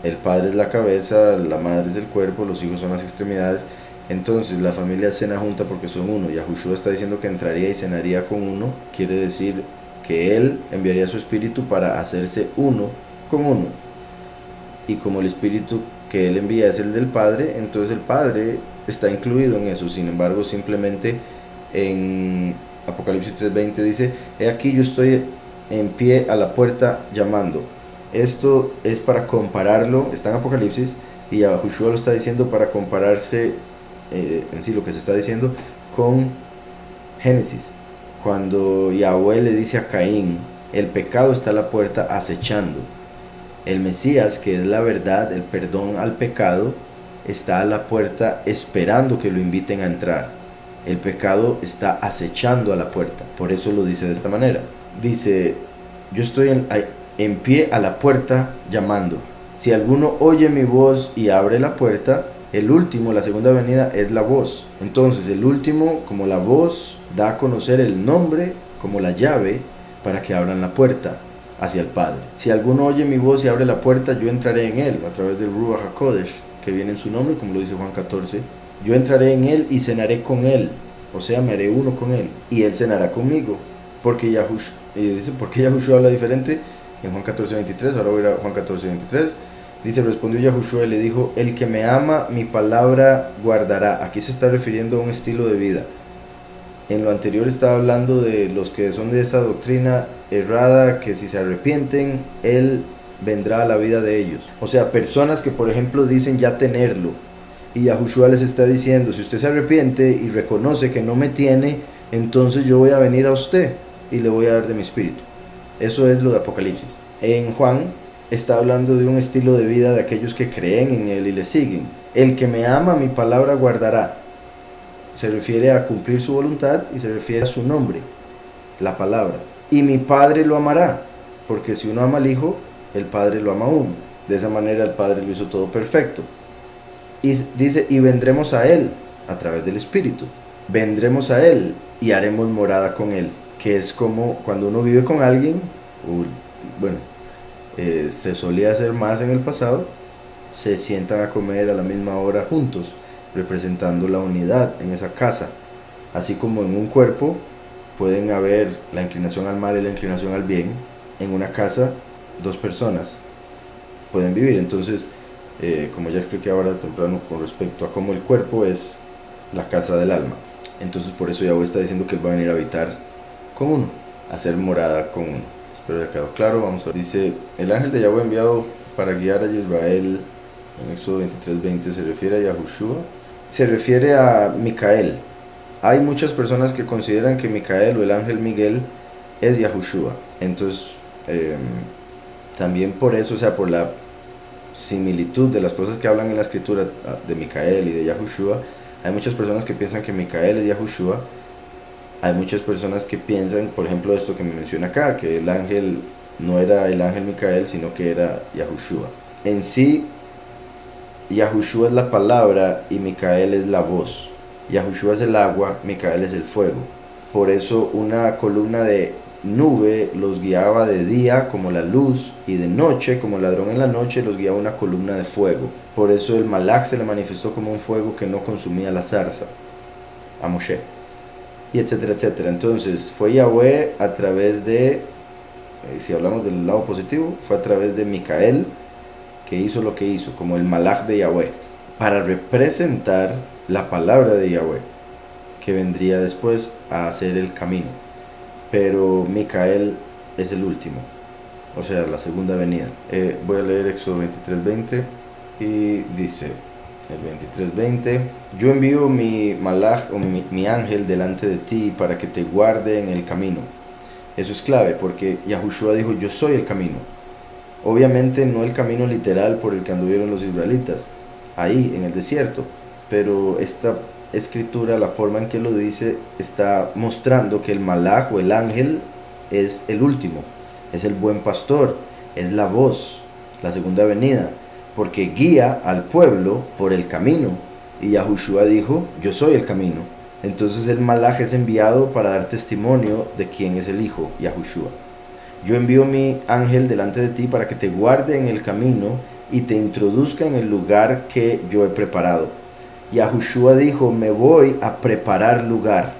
El padre es la cabeza, la madre es el cuerpo, los hijos son las extremidades. Entonces la familia cena junta porque son uno. Yahushua está diciendo que entraría y cenaría con uno, quiere decir que él enviaría su espíritu para hacerse uno con uno. Y como el espíritu que él envía es el del Padre, entonces el Padre está incluido en eso. Sin embargo, simplemente en Apocalipsis 3:20 dice, he aquí yo estoy en pie a la puerta llamando. Esto es para compararlo, está en Apocalipsis, y Yahushua lo está diciendo para compararse en sí lo que se está diciendo con Génesis, cuando Yahweh le dice a Caín, el pecado está a la puerta acechando. El Mesías, que es la verdad, el perdón al pecado, está a la puerta esperando que lo inviten a entrar. El pecado está acechando a la puerta, por eso lo dice de esta manera. Dice, yo estoy en pie a la puerta llamando. Si alguno oye mi voz y abre la puerta, el último, la segunda venida, es la voz. Entonces el último, como la voz, da a conocer el nombre como la llave para que abran la puerta hacia el Padre. Si alguno oye mi voz y abre la puerta, yo entraré en él, a través del Ruach HaKodesh, que viene en su nombre, como lo dice Juan 14. Yo entraré en él y cenaré con él, o sea, me haré uno con él, y él cenará conmigo. Porque Yahushua habla diferente en Juan 14:23, ahora voy a ir a Juan 14:23. Dice, respondió Yahushua y le dijo, el que me ama, mi palabra guardará. Aquí se está refiriendo a un estilo de vida. En lo anterior estaba hablando de los que son de esa doctrina errada, que si se arrepienten, Él vendrá a la vida de ellos. O sea, personas que por ejemplo dicen ya tenerlo, y Yahushua les está diciendo, si usted se arrepiente y reconoce que no me tiene, entonces yo voy a venir a usted y le voy a dar de mi espíritu. Eso es lo de Apocalipsis. En Juan está hablando de un estilo de vida de aquellos que creen en Él y le siguen. El que me ama, mi palabra guardará. Se refiere a cumplir su voluntad y se refiere a su nombre, la palabra. Y mi Padre lo amará, porque si uno ama al Hijo, el Padre lo ama a uno. De esa manera el Padre lo hizo todo perfecto. Y dice, y vendremos a Él a través del Espíritu. Vendremos a Él y haremos morada con Él. Que es como cuando uno vive con alguien, se solía hacer más en el pasado, se sientan a comer a la misma hora juntos, representando la unidad en esa casa. Así como en un cuerpo pueden haber la inclinación al mal y la inclinación al bien, en una casa dos personas pueden vivir. Entonces, como ya expliqué ahora temprano con respecto a cómo el cuerpo es la casa del alma, entonces por eso Yahweh está diciendo que Él va a venir a habitar con uno, a hacer morada con uno. Espero haya quedado claro. Vamos a ver. Dice, el ángel de Yahweh enviado para guiar a Israel, en Éxodo 23:20, ¿se refiere a Yahushua? Se refiere a Micael. Hay muchas personas que consideran que Micael o el ángel Miguel es Yahushua. Entonces, también por eso, o sea, por la similitud de las cosas que hablan en la escritura de Micael y de Yahushua, hay muchas personas que piensan que Micael es Yahushua. Hay muchas personas que piensan, por ejemplo, esto que me menciona acá, que el ángel no era el ángel Micael, sino que era Yahushua. En sí, Yahushua es la palabra y Micael es la voz. Yahushua es el agua, Micael es el fuego. Por eso una columna de nube los guiaba de día como la luz, y de noche como el ladrón en la noche los guiaba una columna de fuego. Por eso el Malach se le manifestó como un fuego que no consumía la zarza a Moshe, y etcétera, etcétera. Entonces fue Yahweh a través de, si hablamos del lado positivo, fue a través de Micael, que hizo lo que hizo, como el Malach de Yahweh, para representar la palabra de Yahweh, que vendría después a hacer el camino. Pero Micael es el último, o sea, la segunda venida. Voy a leer Éxodo 23:20 y dice, el 23:20, yo envío mi malach o mi ángel delante de ti para que te guarde en el camino. Eso es clave, porque Yahushua dijo, yo soy el camino. Obviamente no el camino literal por el que anduvieron los israelitas, ahí en el desierto, pero esta escritura, la forma en que lo dice, está mostrando que el malach o el ángel es el último, es el buen pastor, es la voz, la segunda venida, porque guía al pueblo por el camino. Y Yahushua dijo, yo soy el camino. Entonces el malach es enviado para dar testimonio de quién es el Hijo, Yahushua. Yo envío mi ángel delante de ti para que te guarde en el camino y te introduzca en el lugar que yo he preparado. Yahushua dijo, me voy a preparar lugar.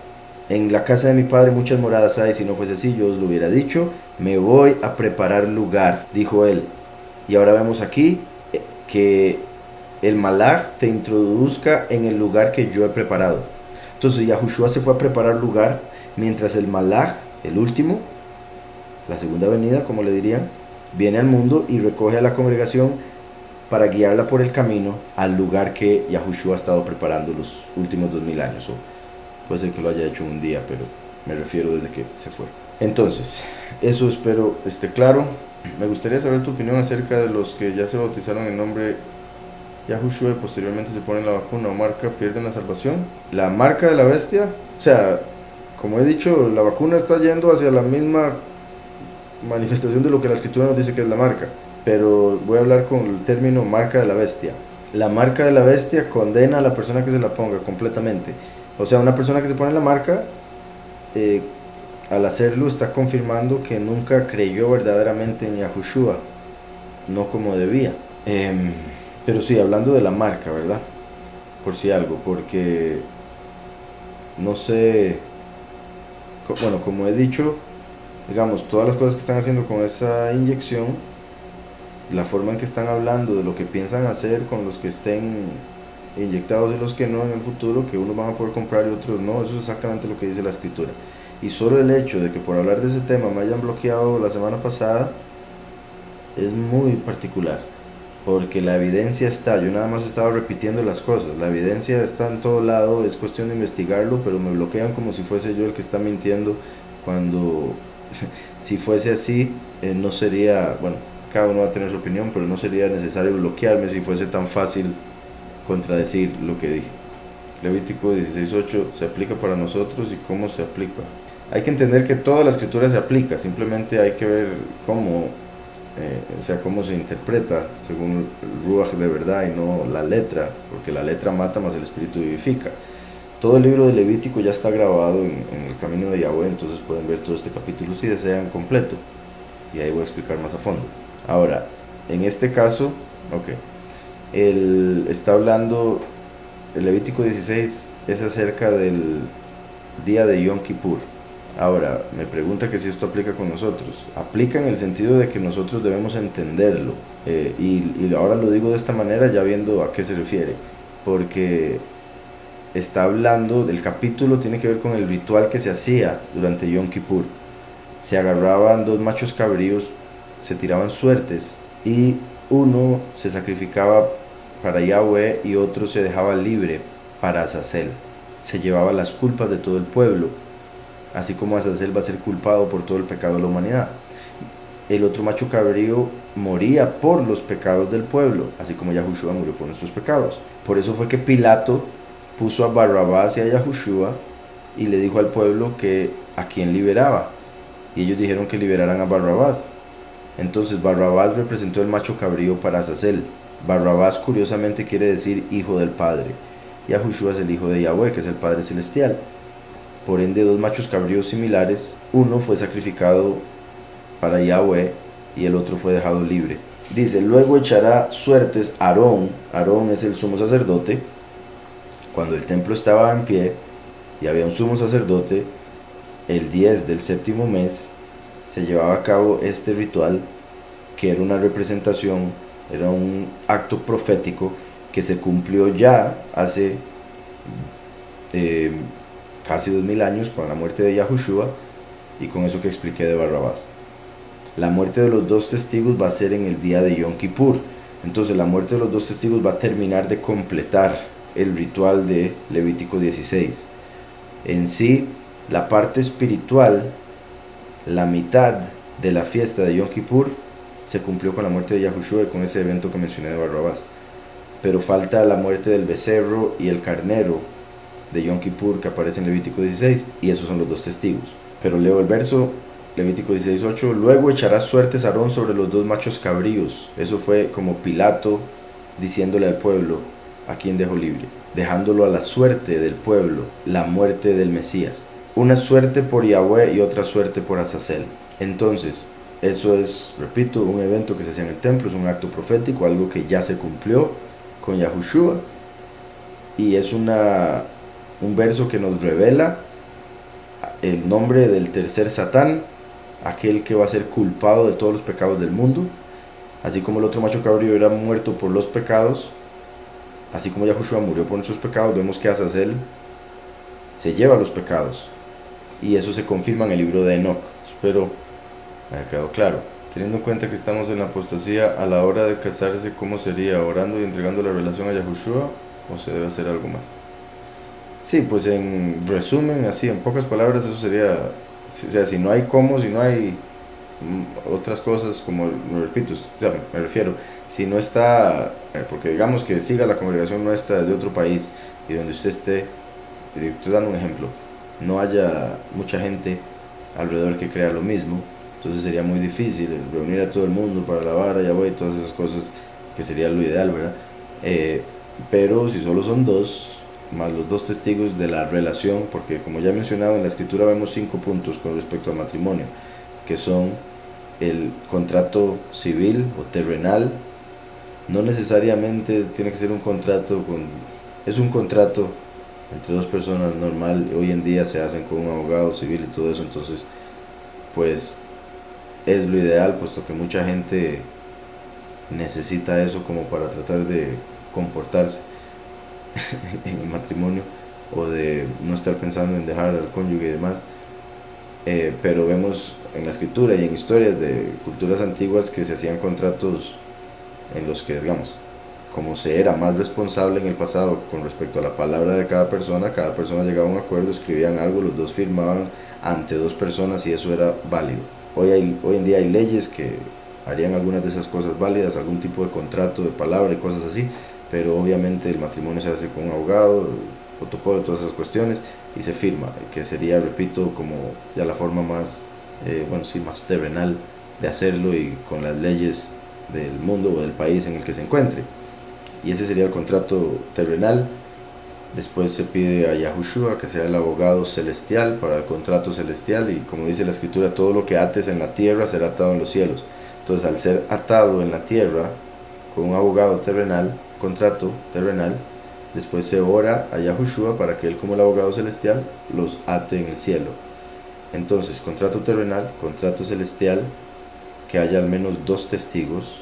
En la casa de mi padre muchas moradas hay, si no fuese así yo os lo hubiera dicho. Me voy a preparar lugar, dijo él. Y ahora vemos aquí que el malach te introduzca en el lugar que yo he preparado. Entonces Yahushua se fue a preparar lugar, mientras el malach, el último, la segunda venida, como le dirían, viene al mundo y recoge a la congregación para guiarla por el camino al lugar que Yahushua ha estado preparando los últimos 2000 años. O puede ser que lo haya hecho un día, pero me refiero desde que se fue. Entonces, eso espero esté claro. Me gustaría saber tu opinión acerca de los que ya se bautizaron en nombre Yahushua y posteriormente se ponen la vacuna o marca, ¿pierden la salvación? La marca de la bestia, o sea, como he dicho, la vacuna está yendo hacia la misma manifestación de lo que la escritura nos dice que es la marca. Pero voy a hablar con el término marca de la bestia. La marca de la bestia condena a la persona que se la ponga completamente. O sea, una persona que se pone la marca, al hacerlo está confirmando que nunca creyó verdaderamente en Yahushua, no como debía. Pero sí, hablando de la marca, ¿verdad? Por si algo, porque no sé, bueno, como he dicho, digamos, todas las cosas que están haciendo con esa inyección, la forma en que están hablando de lo que piensan hacer con los que estén inyectados y los que no en el futuro, que unos van a poder comprar y otros no, eso es exactamente lo que dice la escritura. Y solo el hecho de que por hablar de ese tema me hayan bloqueado la semana pasada es muy particular, porque la evidencia está, yo nada más estaba repitiendo las cosas, la evidencia está en todo lado, es cuestión de investigarlo, pero me bloquean como si fuese yo el que está mintiendo, cuando si fuese así, no sería, bueno, cada uno va a tener su opinión, pero no sería necesario bloquearme si fuese tan fácil contradecir lo que dije. Levítico 16:8 se aplica para nosotros. ¿Y cómo se aplica? Hay que entender que toda la escritura se aplica, simplemente hay que ver cómo, o sea, cómo se interpreta según el Ruach de verdad y no la letra, porque la letra mata más el espíritu vivifica. Todo el libro de Levítico ya está grabado en el camino de Yahweh, entonces pueden ver todo este capítulo si desean completo, y ahí voy a explicar más a fondo. Ahora, en este caso, ok, él está hablando, el Levítico 16 es acerca del día de Yom Kippur. Ahora, me pregunta que si esto aplica con nosotros. Aplica en el sentido de que nosotros debemos entenderlo. Y ahora lo digo de esta manera ya viendo a qué se refiere. Porque está hablando del capítulo, tiene que ver con el ritual que se hacía durante Yom Kippur. Se agarraban dos machos cabríos, se tiraban suertes y uno se sacrificaba para Yahweh y otro se dejaba libre para Azazel. Se llevaba las culpas de todo el pueblo, así como Azazel va a ser culpado por todo el pecado de la humanidad. El otro macho cabrío moría por los pecados del pueblo, así como Yahushua murió por nuestros pecados. Por eso fue que Pilato puso a Barrabás y a Yahushua y le dijo al pueblo que a quién liberaba. Y ellos dijeron que liberaran a Barrabás. Entonces Barrabás representó el macho cabrío para Azazel. Barrabás curiosamente quiere decir hijo del Padre. Yahushua es el hijo de Yahweh, que es el Padre Celestial. Por ende, dos machos cabríos similares, uno fue sacrificado para Yahweh y el otro fue dejado libre. Dice, luego echará suertes Aarón. Aarón es el sumo sacerdote. Cuando el templo estaba en pie y había un sumo sacerdote, el 10 del séptimo mes se llevaba a cabo este ritual, que era una representación, era un acto profético que se cumplió ya hace casi 2000 años con la muerte de Yahushua y con eso que expliqué de Barrabás. La muerte de los dos testigos va a ser en el día de Yom Kippur. Entonces la muerte de los dos testigos va a terminar de completar el ritual de Levítico 16. En sí, la parte espiritual, la mitad de la fiesta de Yom Kippur se cumplió con la muerte de Yahushua y con ese evento que mencioné de Barrabás. Pero falta la muerte del becerro y el carnero de Yom Kippur que aparece en Levítico 16, y esos son los dos testigos. Pero leo el verso, Levítico 16:8, luego echará suertes Aarón sobre los dos machos cabríos. Eso fue como Pilato diciéndole al pueblo a quien dejó libre, dejándolo a la suerte del pueblo, la muerte del Mesías. Una suerte por Yahweh y otra suerte por Azazel. Entonces, eso es, repito, un evento que se hacía en el templo, es un acto profético, algo que ya se cumplió con Yahushua, y es un verso que nos revela el nombre del tercer Satán, aquel que va a ser culpado de todos los pecados del mundo. Así como el otro macho cabrío era muerto por los pecados, así como Yahushua murió por nuestros pecados, vemos que Azazel se lleva los pecados, y eso se confirma en el libro de Enoch. Espero me haya quedado claro. Teniendo en cuenta que estamos en la apostasía, a la hora de casarse, ¿cómo sería? ¿Orando y entregando la relación a Yahushua o se debe hacer algo más? Sí, pues en resumen, así en pocas palabras, eso sería, o sea, si no hay cómo, si no hay otras cosas, como lo repito, o sea, me refiero, si no está, porque digamos que siga la congregación nuestra de otro país y donde usted esté, estoy dando un ejemplo, no haya mucha gente alrededor que crea lo mismo, entonces sería muy difícil reunir a todo el mundo para la vara, ya voy, todas esas cosas, que sería lo ideal, ¿verdad? Pero si solo son dos, más los dos testigos de la relación, porque como ya he mencionado en la escritura vemos 5 puntos con respecto al matrimonio, que son el contrato civil o terrenal. No necesariamente tiene que ser un contrato es un contrato entre dos personas normal. Hoy en día se hacen con un abogado civil y todo eso, entonces pues es lo ideal, puesto que mucha gente necesita eso como para tratar de comportarse en el matrimonio, o de no estar pensando en dejar al cónyuge y demás. Pero vemos en la escritura y en historias de culturas antiguas que se hacían contratos en los que, digamos, como se era más responsable en el pasado con respecto a la palabra de cada persona llegaba a un acuerdo, escribían algo, los dos firmaban ante dos personas y eso era válido. Hoy en día hay leyes que harían algunas de esas cosas válidas, algún tipo de contrato de palabra y cosas así, pero obviamente el matrimonio se hace con un abogado, protocolo, todas esas cuestiones, y se firma, que sería, repito, como ya la forma más, más terrenal de hacerlo y con las leyes del mundo o del país en el que se encuentre. Y ese sería el contrato terrenal. Después se pide a Yahushua que sea el abogado celestial para el contrato celestial, y como dice la escritura, todo lo que ates en la tierra será atado en los cielos. Entonces, al ser atado en la tierra con un abogado terrenal, contrato terrenal, después se ora a Yahushua para que él, como el abogado celestial, los ate en el cielo. Entonces, contrato terrenal, contrato celestial, que haya al menos 2 testigos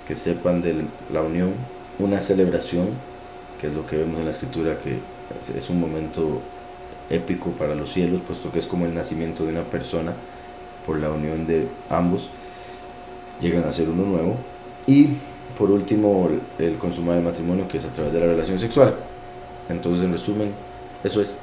que sepan de la unión, una celebración, que es lo que vemos en la escritura, que es un momento épico para los cielos, puesto que es como el nacimiento de una persona. Por la unión de ambos llegan a ser uno nuevo. Y por último, el consumar el matrimonio, que es a través de la relación sexual. Entonces, en resumen, eso es.